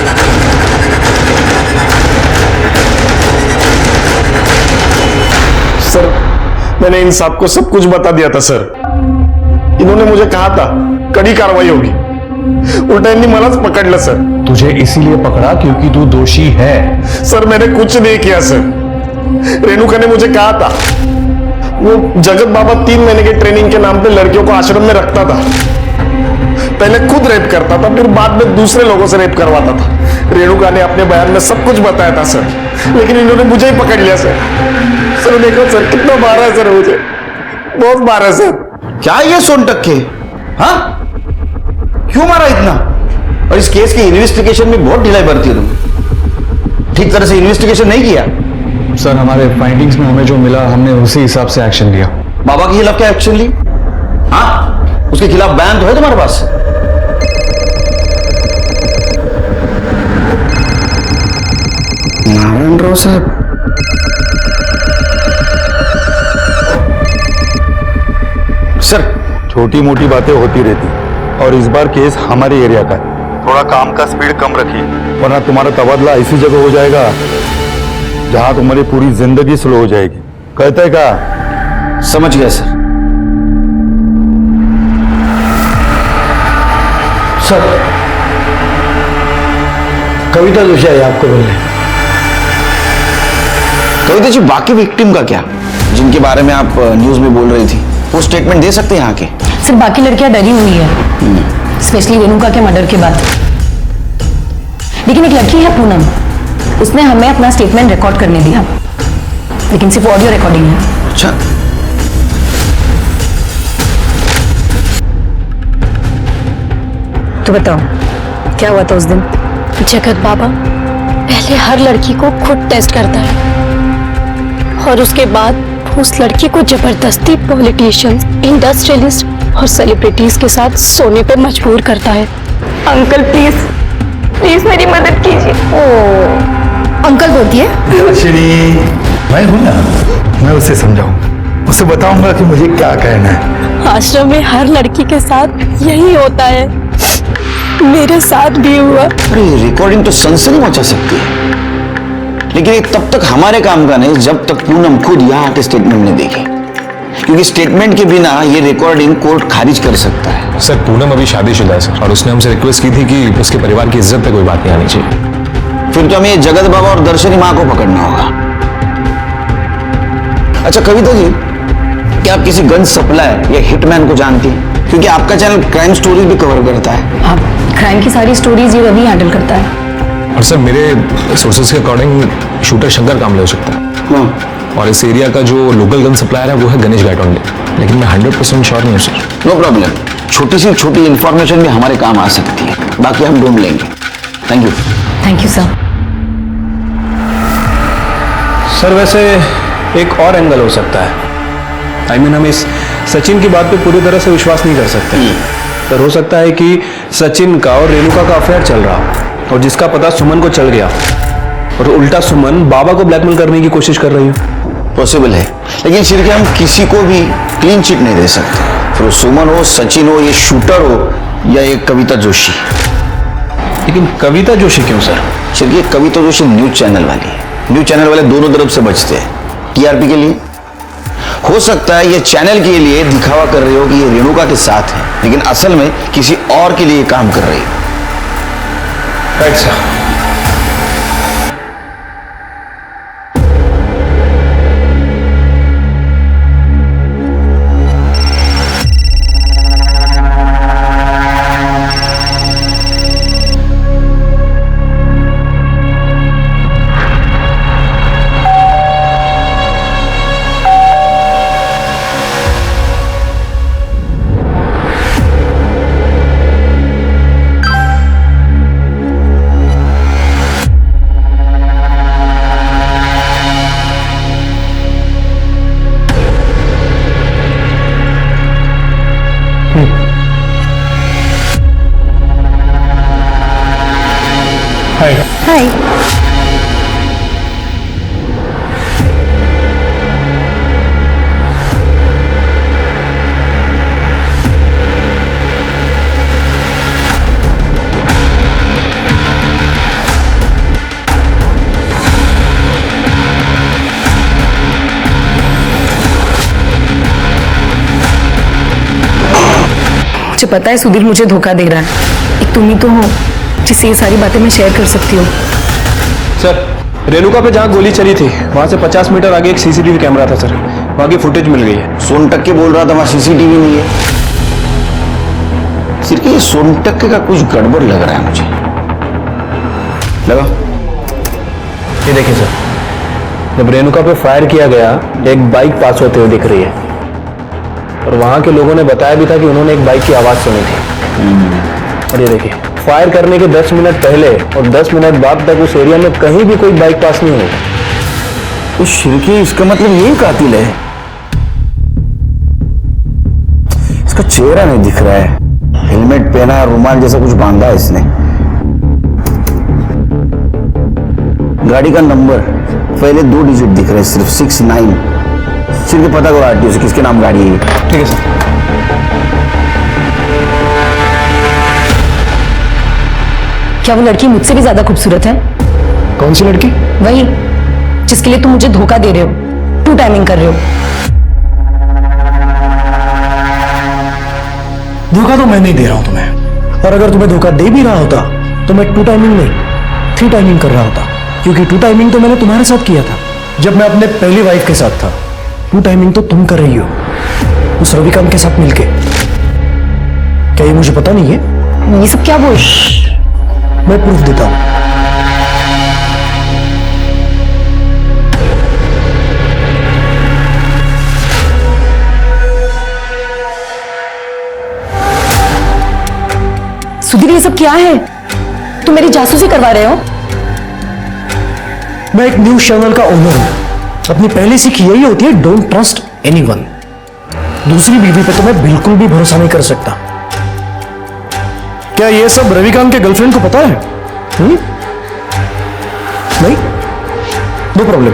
सर, मैंने इन साहब को सब कुछ बता दिया था सर। इन्होंने मुझे कहा था कड़ी कार्रवाई होगी, उल्टा इन्हीं मलाज पकड़ लिया सर। तुझे इसीलिए पकड़ा क्योंकि तू दोषी है। सर मैंने कुछ नहीं किया सर। रेणुका ने मुझे कहा था, वो जगत बाबा 3 महीने के ट्रेनिंग के नाम पे लड़कियों को आश्रम में रखता था। पहले खुद रेप करता था, फिर बाद में दूसरे लोगों से रेप करवाता था। रेणुका ने अपने बयान में सब कुछ बताया था सर, लेकिन इन्होंने मुझे ही पकड़ लिया सर। सर देखो सर, कितना मारा है सर मुझे, बहुत मारा है सर। क्या ये सोन टक्के, हाँ क्यों मारा इतना? और इस केस की इन्वेस्टिगेशन में बहुत ढिलाई बरती है तुम, ठीक तरह से इन्वेस्टिगेशन नहीं किया। सर हमारे फाइंडिंग्स में हमें जो मिला हमने उसी हिसाब से एक्शन लिया। बाबा के खिलाफ क्या एक्शन ली? हाँ उसके खिलाफ बयान तो है तुम्हारे पास? नारायण राव साहब, सर छोटी मोटी बातें होती रहती और इस बार केस हमारे एरिया का है, थोड़ा काम का स्पीड कम रखिए वरना तुम्हारा तबादला ऐसी जगह हो जाएगा जहां तुम्हारी पूरी जिंदगी स्लो हो जाएगी। कहते हैं क्या? समझ गया सर। सर कविता जोशी आई आपको बोलने। कविता जी बाकी विक्टिम का क्या, जिनके बारे में आप न्यूज में बोल रही थी, वो स्टेटमेंट दे सकते हैं यहाँ के? सिर्फ बाकी लड़कियां डरी हुई है, स्पेशली रेणुका के मर्डर के बाद। लेकिन एक लड़की है पूनम, उसने हमें अपना स्टेटमेंट रिकॉर्ड करने दिया, लेकिन सिर्फ ऑडियो रिकॉर्डिंग है। अच्छा, तो बताओ क्या हुआ था उस दिन? जगत बाबा पहले हर लड़की को खुद टेस्ट करता है और उसके बाद उस लड़की को जबरदस्ती पॉलिटिशियंस, इंडस्ट्रियलिस्ट और सेलिब्रिटीज के साथ सोने पे मजबूर करता है। अंकल प्लीज प्लीज मेरी मदद कीजिए। अंकल बोलती है? मैं हूं ना, मैं उसे समझाऊं, उसे बताऊंगा कि मुझे क्या कहना है। आश्रम में हर लड़की के साथ यही होता है, मेरे साथ भी हुआ। अरे रिकॉर्डिंग तो सनसनी मचा सकती है, लेकिन ये तब तक हमारे काम का नहीं जब तक पूनम खुद यहाँ आके स्टेटमेंट नहीं देगी, क्योंकि स्टेटमेंट के बिना ये रिकॉर्डिंग कोर्ट खारिज कर सकता है। सर पूनम अभी शादीशुदा है सर, और उसने हमसे रिक्वेस्ट की थी कि उसके परिवार की इज्जत पे कोई बात नहीं आनी चाहिए। फिर तो हमें जगत बाबा और दर्शनी माँ को पकड़ना होगा। अच्छा कविता जी, क्या आप किसी गन सप्लायर या हिटमैन को जानती हैं? क्योंकि आपका चैनल क्राइम स्टोरीज भी कवर करता है। आप क्राइम की सारी स्टोरीज ये रवि हैंडल करता है। और सर मेरे सोर्सेज के अकॉर्डिंग शूटर शंकर काम ले हो सकता है, और इस एरिया का जो लोकल गन सप्लायर है वो है गणेश गायटोंडे, लेकिन मैं 100% श्योर नहीं हूँ सर। नो प्रॉब्लम, छोटी सी छोटी इंफॉर्मेशन भी हमारे काम आ सकती है, बाकी हम ढूंढ लेंगे। Thank you. Thank you sir. Sir वैसे एक और एंगल हो सकता है, हम इस सचिन की बात पे पूरी तरह से विश्वास नहीं कर सकते। पर हो सकता है कि सचिन का और रेणुका का अफेयर चल रहा और जिसका पता सुमन को चल गया, और उल्टा सुमन बाबा को ब्लैकमेल करने की कोशिश कर रही है। पॉसिबल है, लेकिन सिर्फ हम किसी को भी क्लीन चिट नहीं दे सकते, फिर वो सुमन हो, सचिन हो, ये शूटर हो या ये कविता जोशी। लेकिन कविता जोशी क्यों सर? सिर्फ ये कविता जोशी न्यूज चैनल वाली है, न्यूज चैनल वाले दोनों तरफ से बचते हैं, टीआरपी के लिए। हो सकता है ये चैनल के लिए दिखावा कर रही हो कि ये रेणुका के साथ है, लेकिन असल में किसी और के लिए काम कर रही है। Right sir. हाय। मुझे पता है सुधीर मुझे धोखा दे रहा है। एक तुम ही तो हो जिससे ये सारी बातें मैं शेयर कर सकती हूँ। सर, रेणुका पे जहाँ गोली चली थी वहां से 50 मीटर आगे एक सीसीटीवी कैमरा था सर, वहां की फुटेज मिल गई है। सोनटक्के बोल रहा था वहां सीसीटीवी नहीं है। सिर्फ ये सोनटक्के का कुछ गड़बड़ लग रहा है मुझे। लगा? ये देखिए सर, जब रेणुका पे फायर किया गया एक बाइक पास होते हुए दिख रही है और वहां के लोगों ने बताया भी था कि उन्होंने एक बाइक की आवाज सुनी थी। और ये देखिए, फायर करने के 10 मिनट पहले और 10 मिनट बाद तक उस एरिया में कहीं भी कोई बाइक पास नहीं हुई। तो शिरकी, इसका मतलब यही कातिल है। इसका चेहरा नहीं दिख रहा है, हेलमेट पहना है, रुमाल जैसा कुछ बांधा है इसने। गाड़ी का नंबर पहले 2 डिजिट दिख रहे हैं सिर्फ, 69। सिर्फ पता करो आरटीओ से किसके नाम गाड़ी है। ठीक है सर। क्या वो लड़की मुझसे भी ज्यादा खूबसूरत है? कौन सी लड़की? वही जिसके लिए तुम मुझे धोखा दे रहे हो, 2 टाइमिंग कर रहे हो। धोखा तो मैं नहीं दे रहा हूं तुम्हें, और अगर तुम्हें धोखा दे भी रहा होता तो मैं 2 टाइमिंग नहीं 3 टाइमिंग कर रहा होता, क्योंकि 2 टाइमिंग तो मैंने तुम्हारे साथ किया था जब मैं अपने पहली वाइफ के साथ था। 2 टाइमिंग तो तुम कर रही हो उस रविकांत के साथ मिलके। क्या ये मुझे पता नहीं है? ये सब क्या बोल? मैं प्रूफ देता हूं। सुधीर, ये सब क्या है? तुम मेरी जासूसी करवा रहे हो? मैं एक न्यूज चैनल का ओनर हूं। अपनी पहली सीख यही होती है, डोंट ट्रस्ट एनीवन। दूसरी बीवी पे तो मैं बिल्कुल भी भरोसा नहीं कर सकता। क्या ये सब रविकांत के गर्लफ्रेंड को पता है? नहीं? नो प्रॉब्लम,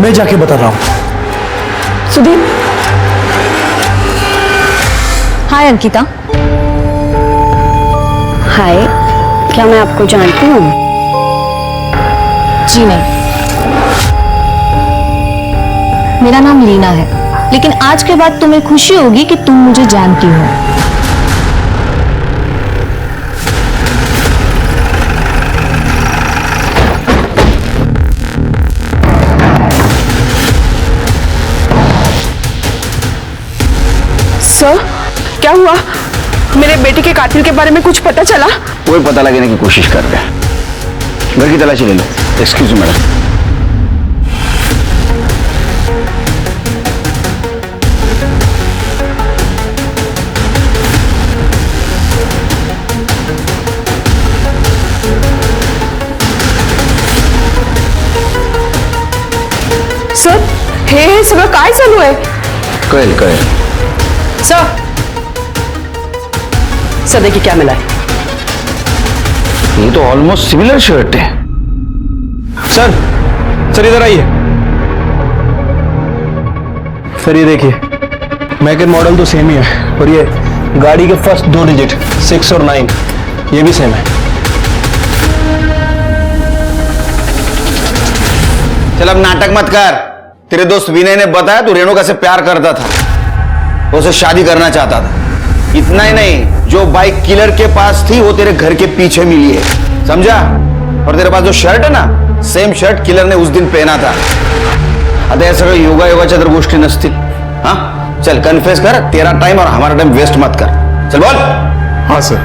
मैं जाके बता रहा हूं। सुधीर। हाय अंकिता। हाय, क्या मैं आपको जानती हूँ? जी नहीं, मेरा नाम लीना है, लेकिन आज के बाद तुम्हें खुशी होगी कि तुम मुझे जानती हो। सर, क्या हुआ? मेरे बेटे के कातिल के बारे में कुछ पता चला? कोई पता लगाने की कोशिश कर रहे हैं। घर की तलाशी ले लो। Excuse me madam. सर, हे सगळं काय चालू आहे? कळेल। सर देखिए क्या मिला है। ये तो ऑलमोस्ट सिमिलर शर्ट है। सर इधर आइए। सर ये देखिए, मैक एंड मॉडल तो सेम ही है, और ये गाड़ी के फर्स्ट 2 डिजिट 6 और 9 ये भी सेम है। चल अब नाटक मत कर। तेरे दोस्त विनय ने बताया तू रेणुका से प्यार करता था, वो उसे शादी करना चाहता था। इतना ही नहीं, जो बाइक किलर के पास थी वो तेरे घर के पीछे मिली है, समझा? और तेरे पास जो शर्ट है ना, सेम शर्ट किलर ने उस दिन पहना था। आता या सगळं योगायोगाच्या तर गोष्टी नसतील। हाँ चल कन्फेस कर, तेरा टाइम और हमारा टाइम वेस्ट मत कर। चल बोल। हाँ सर,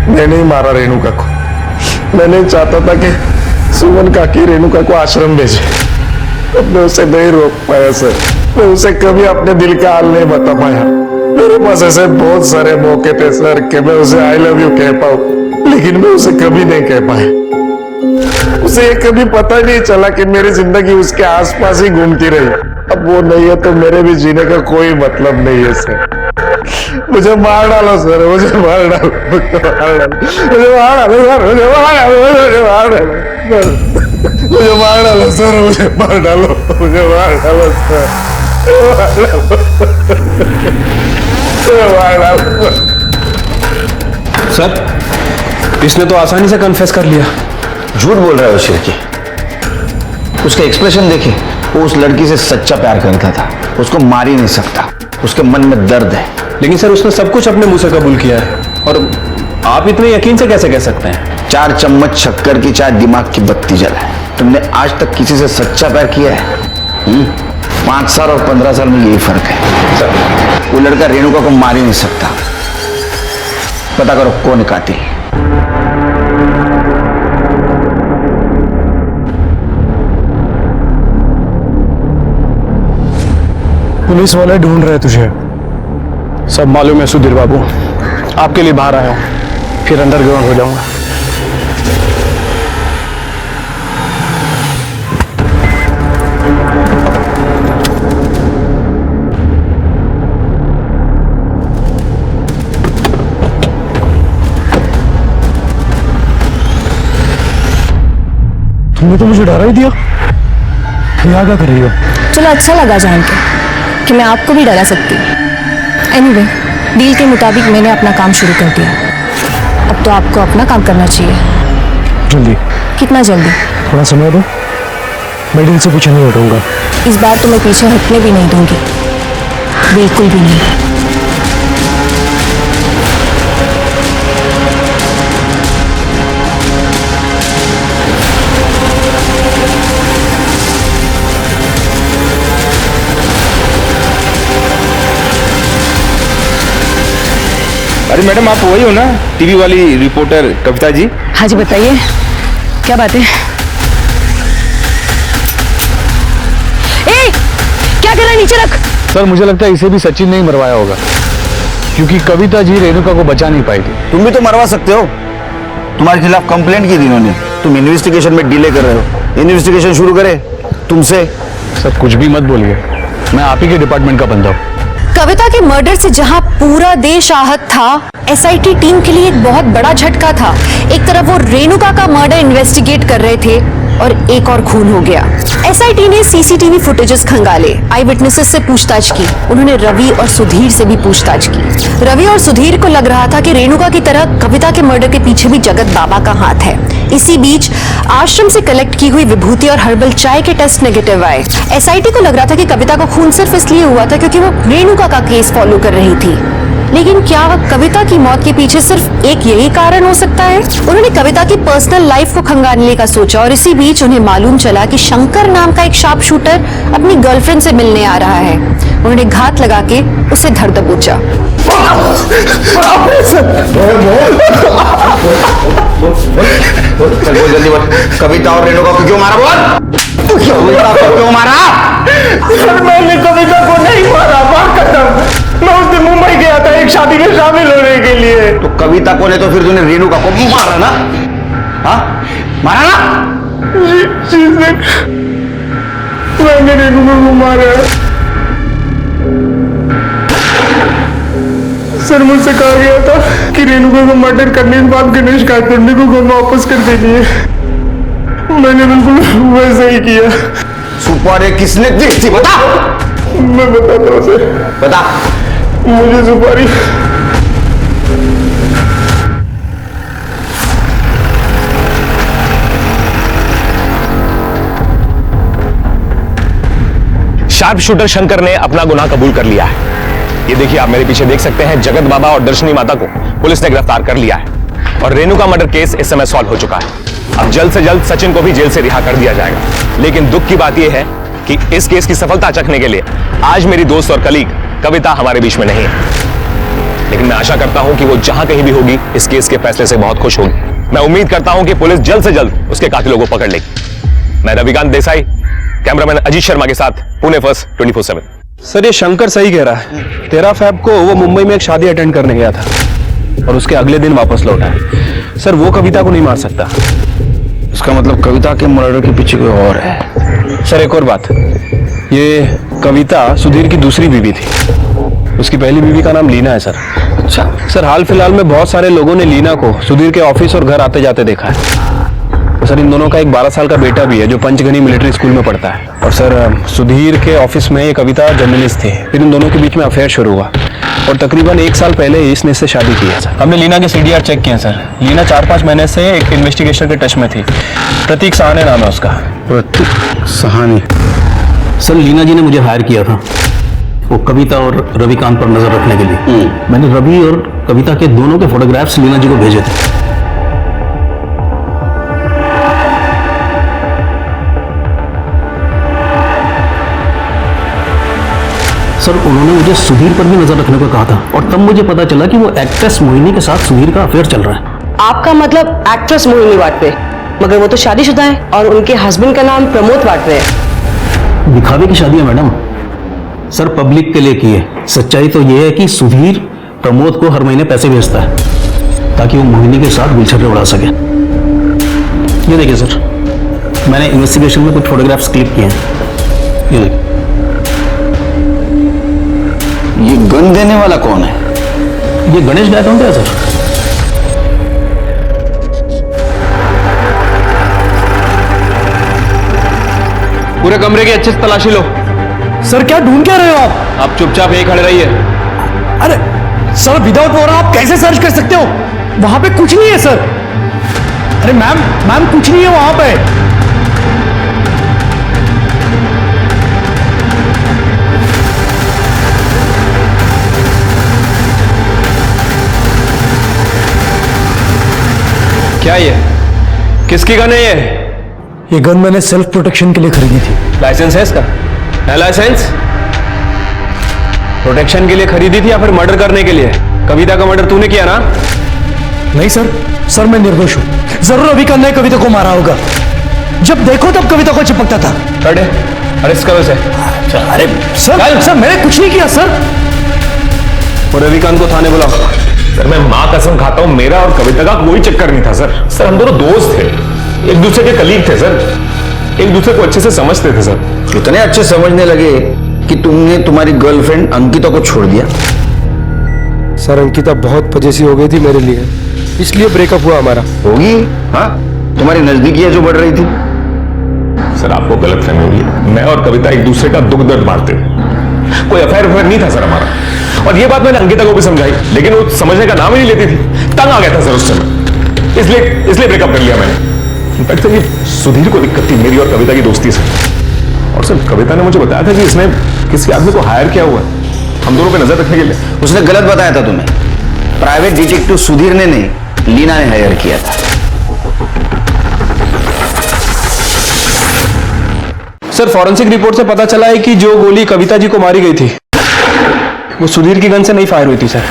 मैंने ही मारा रेणुका को। मैंने चाहता था कि सुमन काकी रेणुका को आश्रम भेजे, मैं उसे नहीं रोक पाया सर। मैं उसे कभी अपने दिल का हाल नहीं बता पाया। मेरे पास ऐसे बहुत सारे मौके थे सर कि मैं उसे आई लव यू कह पाऊं, लेकिन मैं उसे कभी नहीं कह पाया। उसे ये कभी पता नहीं चला कि मेरी जिंदगी उसके आसपास ही घूमती रही। अब वो नहीं है तो मेरे भी जीने का कोई मतलब नहीं है सर। मुझे मार डालो सर, मुझे मार डालो, मुझे मार डालो, मुझे मार डालो सर, मुझे मार डालो, मुझे मार डालो, मुझे मार डालो सर, मुझे मार डालो, मुझे मार डालो सर, मुझे मार डालो। सर इसने तो आसानी से कन्फेस कर लिया। झूठ बोल रहा है वो शिरकी। उसका एक्सप्रेशन देखिए, वो उस लड़की से सच्चा प्यार करता था, उसको मार ही नहीं सकता, उसके मन में दर्द है। लेकिन सर उसने सब कुछ अपने मुंह से कबूल किया है, और आप इतने यकीन से कैसे कह सकते हैं? 4 चम्मच शक्कर की चाय दिमाग की बत्ती जलाए। तुमने आज तक किसी से सच्चा प्यार किया है? 5 साल और 15 साल में यही फर्क है सर। वो लड़का रेणुका को मार ही नहीं सकता। पता करो कौन है कातिल। पुलिस वाले ढूंढ रहे तुझे, सब मालूम है सुधीर बाबू। आपके लिए बाहर आया हूं, फिर अंडरग्राउंड हो जाऊंगा। तुमने तो मुझे डरा ही दिया। यहाँ क्या कर रही हो? चलो अच्छा लगा जान के कि मैं आपको भी डरा सकती हूँ। एनीवे, डील के मुताबिक मैंने अपना काम शुरू कर दिया। अब तो आपको अपना काम करना चाहिए। जल्दी? कितना जल्दी? थोड़ा समय दो, मैं डील से पीछे नहीं हटूंगा। इस बार तो मैं पीछे हटने भी नहीं दूंगी, बिल्कुल भी नहीं। अरे मैडम, आप वही हो ना, टीवी वाली रिपोर्टर कविता जी? हाँ जी, बताइए क्या बात है? क्या कर रहा है? नीचे रख। सर मुझे लगता है इसे भी सचिन ने ही मरवाया होगा, क्योंकि कविता जी रेणुका को बचा नहीं पाई थी। तुम भी तो मरवा सकते हो, तुम्हारे खिलाफ कंप्लेंट की थी इन्होंने। तुम इन्वेस्टिगेशन में डिले कर रहे हो। इन्वेस्टिगेशन शुरू करे तुमसे। सर कुछ भी मत बोलिए, मैं आप ही के डिपार्टमेंट का बंदा हूँ। कविता के मर्डर से जहां पूरा देश आहत था, एसआईटी टीम के लिए एक बहुत बड़ा झटका था। एक तरफ वो रेणुका का मर्डर इन्वेस्टिगेट कर रहे थे और एक और खून हो गया। एसआईटी ने सीसीटीवी फुटेजेस खंगाले, आई विटनेसेस से पूछताछ की। उन्होंने रवि और सुधीर से भी पूछताछ की। रवि और सुधीर को लग रहा था कि रेणुका की तरह कविता के मर्डर के पीछे भी जगत बाबा का हाथ है। इसी बीच आश्रम से कलेक्ट की हुई विभूति और हर्बल चाय के टेस्ट नेगेटिव आए। एसआईटी को लग रहा था कि कविता का खून सिर्फ इसलिए हुआ था क्योंकि वो रेणुका का केस फॉलो कर रही थी। लेकिन क्या कविता की मौत के पीछे सिर्फ एक यही कारण हो सकता है? उन्होंने कविता की पर्सनल लाइफ को खंगालने का सोचा और इसी बीच उन्हें मालूम चला कि शंकर नाम का एक शार्प शूटर अपनी गर्लफ्रेंड से मिलने आ रहा है। उन्होंने घात लगा के उसे धर दबोचा। जल्दी बोल, कविता और रेणुका को क्यों मारा? बोल, क्यों मारा? मैंने कविता को नहीं मारा, मैं उस दिन मुंबई गया था एक शादी में शामिल होने के लिए। तो कविता को नहीं तो फिर तूने रेणुका को मारा ना? हाँ, मारा ना? मैंने रेणुका को मारा। सर मुझसे कहा गया था कि रेणुका को मर्डर करने के बाद गणेश काटने को घर वापस कर देनी है। मैंने बिल्कुल वैसा ही किया। सुपारी किसने दी थी बता? मैं बताता हूँ सर। बता। मुझे सुपारी शार्प शूटर शंकर ने अपना गुनाह कबूल कर लिया है। ये देखिए, आप मेरे पीछे देख सकते हैं, जगत बाबा और दर्शनी माता को पुलिस ने गिरफ्तार कर लिया है और रेणुका मर्डर केस इस समय सॉल्व हो चुका है। अब जल्द से जल्द सचिन को भी जेल से रिहा कर दिया जाएगा। लेकिन दुख की बात यह है कि इस केस की सफलता चखने के लिए आज मेरी दोस्त और कलीग कविता हमारे बीच में नहीं है। लेकिन मैं आशा करता हूं कि वो जहां कहीं भी होगी इस केस के फैसले से बहुत खुश होगी। मैं उम्मीद करता हूं कि पुलिस जल्द से जल्द उसके कातिलों को पकड़ लेगी। मैं रविकांत देसाई, कैमरामैन अजीत शर्मा के साथ, पुणे फर्स्ट 24/7। सर ये शंकर सही कह रहा है। 13 फरवरी को वो मुंबई में एक शादी अटेंड करने गया था और उसके अगले दिन वापस लौटा है। सर वो कविता को नहीं मार सकता। इसका मतलब कविता के मर्डर के पीछे कोई और है। सर एक और बात, ये कविता सुधीर की दूसरी बीवी थी। उसकी पहली बीवी का नाम लीना है सर। अच्छा सर, हाल फिलहाल में बहुत सारे लोगों ने लीना को सुधीर के ऑफिस और घर आते जाते देखा है। तो सर इन दोनों का एक 12 साल का बेटा भी है जो पंचगनी मिलिट्री स्कूल में पढ़ता है। और सर सुधीर के ऑफिस में एक कविता जर्नलिस्ट थी। फिर इन दोनों के बीच में अफेयर शुरू हुआ और तकरीबन 1 साल पहले इसने इससे शादी की है सर। हमने लीना के CDR चेक किया सर। लीना 4-5 महीने से एक इन्वेस्टिगेशन के टच में थी। प्रतीक सहाने नाम है उसका। प्रतीक सहाने? सर लीना जी ने मुझे हायर किया था। वो कविता और रविकांत पर नजर रखने के लिए मैंने रवि और कविता के दोनों के फोटोग्राफ्स लीना जी को भेजे थे। सर उन्होंने मुझे सुधीर पर भी नजर रखने को कहा था और तब मुझे पता चला कि वो एक्ट्रेस मोहिनी के साथ सुधीर का अफेयर चल रहा है। आपका मतलब एक्ट्रेस मोहिनी वाटवे, मगर वो तो शादीशुदा है और उनके हस्बैंड का नाम प्रमोद वाटवे है। दिखावे की शादी है मैडम, सर पब्लिक के लिए की है। सच्चाई तो यह है कि सुधीर प्रमोद को हर महीने पैसे भेजता है ताकि वो मोहिनी के साथ गुलछर्रे उड़ा सके। ये देखिए सर, मैंने इन्वेस्टिगेशन में कुछ फोटोग्राफ्स क्लिक किए हैं। ये देखिए। ये गन देने वाला कौन है? ये गणेश गायकवाड़ है सर। पूरे कमरे की अच्छे से तलाशी लो। सर क्या ढूंढ क्या रहे हो आप चुपचाप यहीं खड़े रहिए। अरे सर विदाउट वारंट आप कैसे सर्च कर सकते हो? वहां पे कुछ नहीं है सर। अरे मैम कुछ नहीं है वहां पे। क्या ये किसकी गन है ये गन मैंने सेल्फ प्रोटेक्शन के लिए खरीदी थी। लाइसेंस है इसका? है लाइसेंस? प्रोटेक्शन के लिए खरीदी थी या फिर मर्डर करने के लिए? कविता का मर्डर तूने किया ना? नहीं सर मैं निर्दोष हूं। जरूर रविकांत ने कविता को मारा होगा। जब देखो तब कविता को चिपकता था। अरेस्ट करो इसे। अरे सर मैंने कुछ नहीं किया सर। और रविकांत को थाने बुलाओ। सर मैं मां कसम खाता हूं, मेरा और कविता का कोई चक्कर नहीं था सर हम दोनों दोस्त थे, एक दूसरे के कलीग थे सर, एक दूसरे को अच्छे से समझते थे सर। इतने अच्छे समझने लगे कि तुमने तुम्हारी गर्लफ्रेंड अंकिता को छोड़ दिया? सर अंकिता बहुत पजेसी हो गई थी मेरे लिए, इसलिए ब्रेकअप हुआ हमारा। होगी हाँ, तुम्हारी नजदीकियां जो बढ़ रही थी। सर आपको गलत फहमी हुई है, मैं और कविता एक दूसरे का दुख दर्द बांटते थे, कोई अफेयर नहीं था सर हमारा। और ये बात मैंने अंकिता को भी समझाई, लेकिन वो समझने का नाम ही नहीं लेती थी। तंग आ गया था सर उस समय, इसलिए ब्रेकअप कर लिया मैंने। इनफैक्ट सर ये सुधीर को दिक्कत थी मेरी और कविता की दोस्ती से। और सर कविता ने मुझे बताया था कि इसने किसी आदमी को हायर किया हुआ है हम दोनों पे नजर रखने के लिए। उसने गलत बताया था तुम्हें। प्राइवेट डिटेक्टिव सुधीर ने नहीं, लीना ने हायर किया था। सर फॉरेंसिक रिपोर्ट से पता चला है कि जो गोली कविता जी को मारी गई थी वो सुधीर की गन से नहीं फायर हुई थी सर।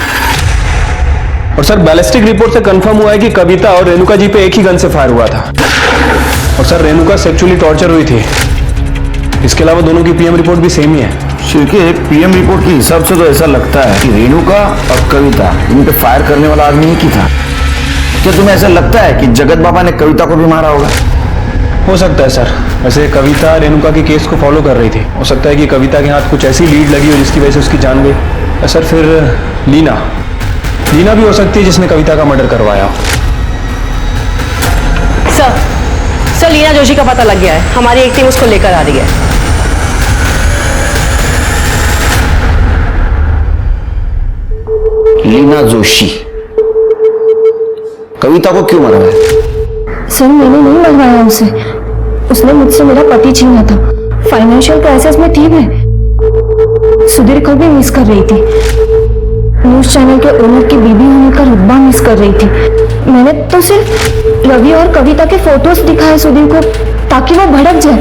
और सर बैलिस्टिक रिपोर्ट से कंफर्म हुआ है कि कविता और रेणुका जी पे एक ही गन से फायर हुआ था। और सर रेणुका सेक्सुअली टॉर्चर हुई थी। इसके अलावा दोनों की पीएम रिपोर्ट भी सेम ही है। क्योंकि पीएम रिपोर्ट के हिसाब से तो ऐसा लगता है कि रेणुका और कविता इन पे फायर करने वाला आदमी ही की था। क्या तुम्हें ऐसा लगता है कि जगत बाबा ने कविता को भी मारा होगा? हो सकता है सर। वैसे कविता रेणुका के केस को फॉलो कर रही थी, हो सकता है कि कविता के हाथ कुछ ऐसी लीड लगी हो जिसकी वजह से उसकी जान गई। सर फिर लीना भी हो सकती है जिसने कविता का मर्डर करवाया। सर लीना जोशी का पता लग गया है, हमारी एक टीम उसको लेकर आ रही है। लीना जोशी कविता को क्यों मरवाया? सर मैंने नहीं मरवाया उसे, उसने मुझसे मेरा पति छीना था। फाइनेंशियल क्राइसिस में थी मैं, सुधीर को भी मिस कर रही थी, न्यूज चैनल के ओनर की बीबी होने का रुतबा मिस कर रही थी। मैंने तो सिर्फ रवि और कविता के फोटोज दिखाए सुधीर को ताकि वो भड़क जाए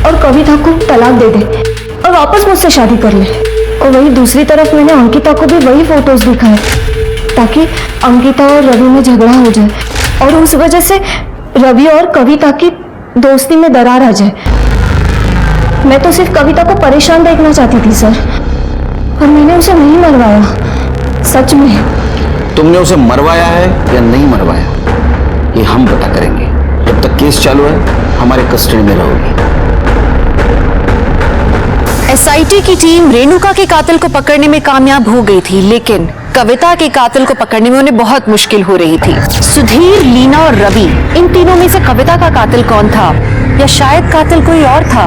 और कविता को तलाक दे दे और वापस मुझसे शादी कर ले। और वही दूसरी तरफ मैंने अंकिता को भी वही फोटोज दिखाए ताकि अंकिता और रवि में झगड़ा हो जाए और उस वजह से रवि और कविता की दोस्ती में दरार आ जाए। मैं तो सिर्फ कविता को परेशान देखना चाहती थी सर, और मैंने उसे नहीं मरवाया। सच में तुमने उसे मरवाया है या नहीं मरवाया ये हम पता करेंगे। जब तक केस चालू है हमारे कस्टडी में रहोगी। एसआईटी की टीम रेणुका के कातिल को पकड़ने में कामयाब हो गई थी, लेकिन कविता के कातिल को पकड़ने में उन्हें बहुत मुश्किल हो रही थी। सुधीर, लीना और रवि, इन तीनों में से कविता का कातिल कौन था या शायद कातिल कोई और था,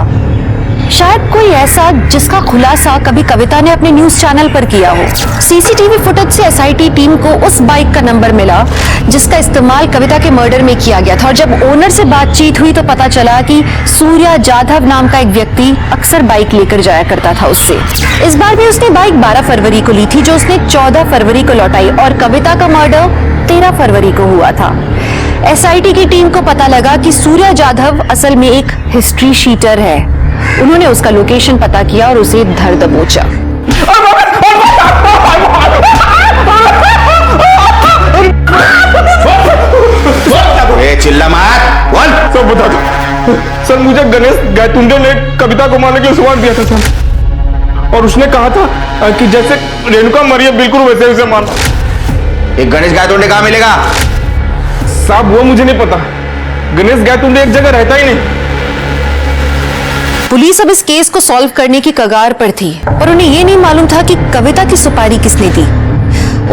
शायद कोई ऐसा जिसका खुलासा कभी कविता ने अपने न्यूज चैनल पर किया हो। सीसीटीवी फुटेज से एसआईटी टीम को उस बाइक का नंबर मिला जिसका इस्तेमाल कविता के मर्डर में किया गया था, और जब ओनर से बातचीत हुई तो पता चला कि सूर्या जाधव नाम का एक व्यक्ति अक्सर बाइक लेकर जाया करता था उससे। इस बार भी उसने बाइक 12 फरवरी को ली थी, जो उसने 14 फरवरी को लौटाई, और कविता का मर्डर 13 फरवरी को हुआ था। एसआईटी की टीम को पता लगा कि सूर्या जाधव असल में एक हिस्ट्री शीटर है। उन्होंने उसका लोकेशन पता किया और उसे धर दबोचा। चिल्ला मत, बोल। सब बता दो सर, मुझे गणेश गायतुंडे ने कविता को मारने के सवाल दिया था सर, और उसने कहा था कि जैसे रेणुका मरी है बिल्कुल वैसे उसे मारना। एक गणेश गायतुंडे कहाँ मिलेगा? साहब वो मुझे नहीं पता, गणेश गायतुंडे एक जगह रहता ही नहीं। पुलिस अब इस केस को सॉल्व करने की कगार पर थी, और उन्हें ये नहीं मालूम था कि कविता की सुपारी किसने दी।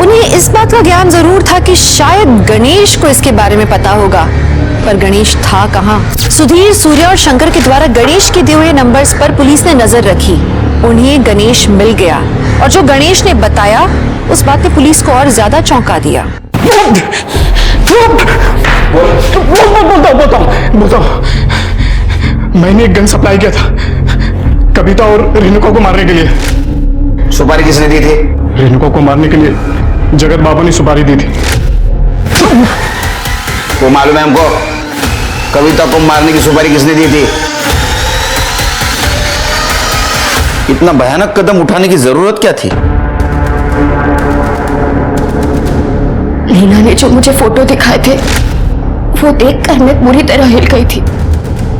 उन्हें इस बात का ज्ञान जरूर था कि शायद गणेश को इसके बारे में पता होगा, पर गणेश था कहाँ? सुधीर, सूर्या और शंकर के द्वारा गणेश के दिए हुए नंबर्स पर पुलिस ने नजर रखी। उन्हें गणेश मिल गया, और जो गणेश ने बताया उस बात ने पुलिस को और ज्यादा चौंका दिया। बताओ, मैंने एक गन सप्लाई किया था कविता और रेणुका को मारने के लिए। सुपारी किसने दी थी? रेणुका को मारने के लिए जगत बाबा ने सुपारी दी थी। वो मालूम है हमको, कविता को मारने की सुपारी किसने दी थी? इतना भयानक कदम उठाने की जरूरत क्या थी? लीना ने जो मुझे फोटो दिखाए थे वो देखकर मैं पूरी तरह हिल गई थी,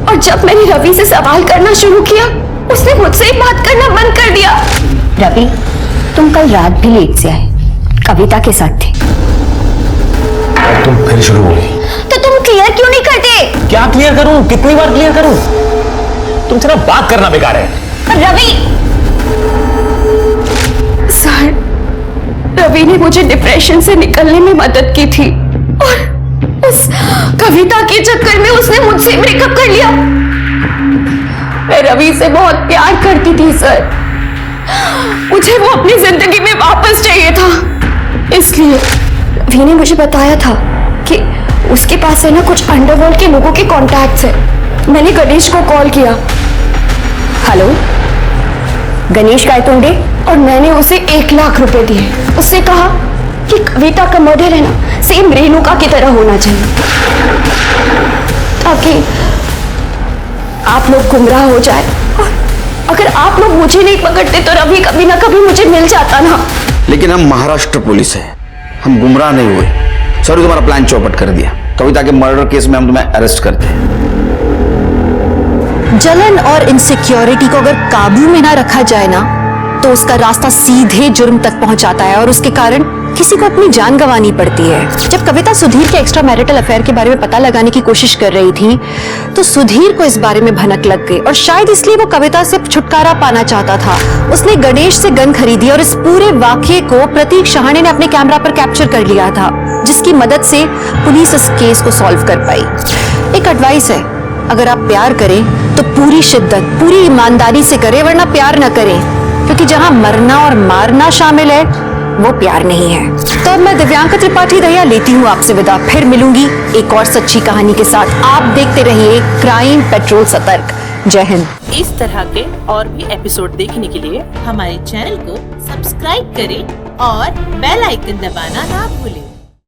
और जब मैंने रवि से सवाल करना शुरू किया उसने मुझसे ही बात करना बंद कर दिया। रवि, तुम कल रात भी लेट से आए, कविता के साथ थे। तुम फिर शुरू हो गई। तो तुम क्लियर क्यों नहीं करते? क्या क्लियर करूं? कितनी बार क्लियर करूं? तुमसे ना बात करना बेकार है। रवि सर, रवि ने मुझे डिप्रेशन से निकलने में मदद की थी, और उस कविता के चक्कर में उसने मुझसे ब्रेकअप कर लिया। मैं रवि से बहुत प्यार करती थी सर, मुझे वो अपनी जिंदगी में वापस चाहिए था, इसलिए रवि ने मुझे बताया था कि उसके पास है ना कुछ अंडरवर्ल्ड के लोगों के कॉन्टैक्ट्स है। मैंने गणेश को कॉल किया। हेलो, गणेश गायतुंडे? और मैंने उसे 1 लाख रुपए दिए। उसने कहा कि कविता का मर्डर है ना सेम रेणुका की तरह होना चाहिए, ताकि आप लोग गुमराह हो जाए, और अगर आप लोग मुझे नहीं पकड़ते तो रवि कभी ना कभी मुझे मिल जाता ना। लेकिन हम महाराष्ट्र पुलिस है, हम गुमराह नहीं हुए। सॉरी, तुम्हारा प्लान चौपट कर दिया। कविता के मर्डर केस में हम तुम्हें अरेस्ट करते हैं। जलन और इनसिक्योरिटी को अगर काबू में ना रखा जाए ना तो उसका रास्ता सीधे जुर्म तक पहुंचाता है, और उसके कारण किसी को अपनी जान गंवानी पड़ती है। जब कविता सुधीर के एक्स्ट्रा मैरिटल अफेयर के बारे में पता लगाने की कोशिश कर रही थी तो सुधीर को इस बारे में भनक लग गई, और शायद इसलिए वो कविता से छुटकारा पाना चाहता था। उसने गणेश से गन खरीदी और इस पूरे वाकये को प्रतीक शहाणे ने अपने कैमरा पर कैप्चर कर लिया था, जिसकी मदद से पुलिस इस केस को सॉल्व कर पाई। एक एडवाइस है, अगर आप प्यार करें तो पूरी शिद्दत, पूरी ईमानदारी से करें, वरना प्यार न करें, क्योंकि जहां मरना और मारना शामिल है वो प्यार नहीं है। तो अब मैं दिव्यांका त्रिपाठी दहिया लेती हूँ आपसे विदा। फिर मिलूंगी एक और सच्ची कहानी के साथ। आप देखते रहिए क्राइम पेट्रोल सतर्क। जय हिंद। इस तरह के और भी एपिसोड देखने के लिए हमारे चैनल को सब्सक्राइब करें और बेल आइकन दबाना ना भूलें।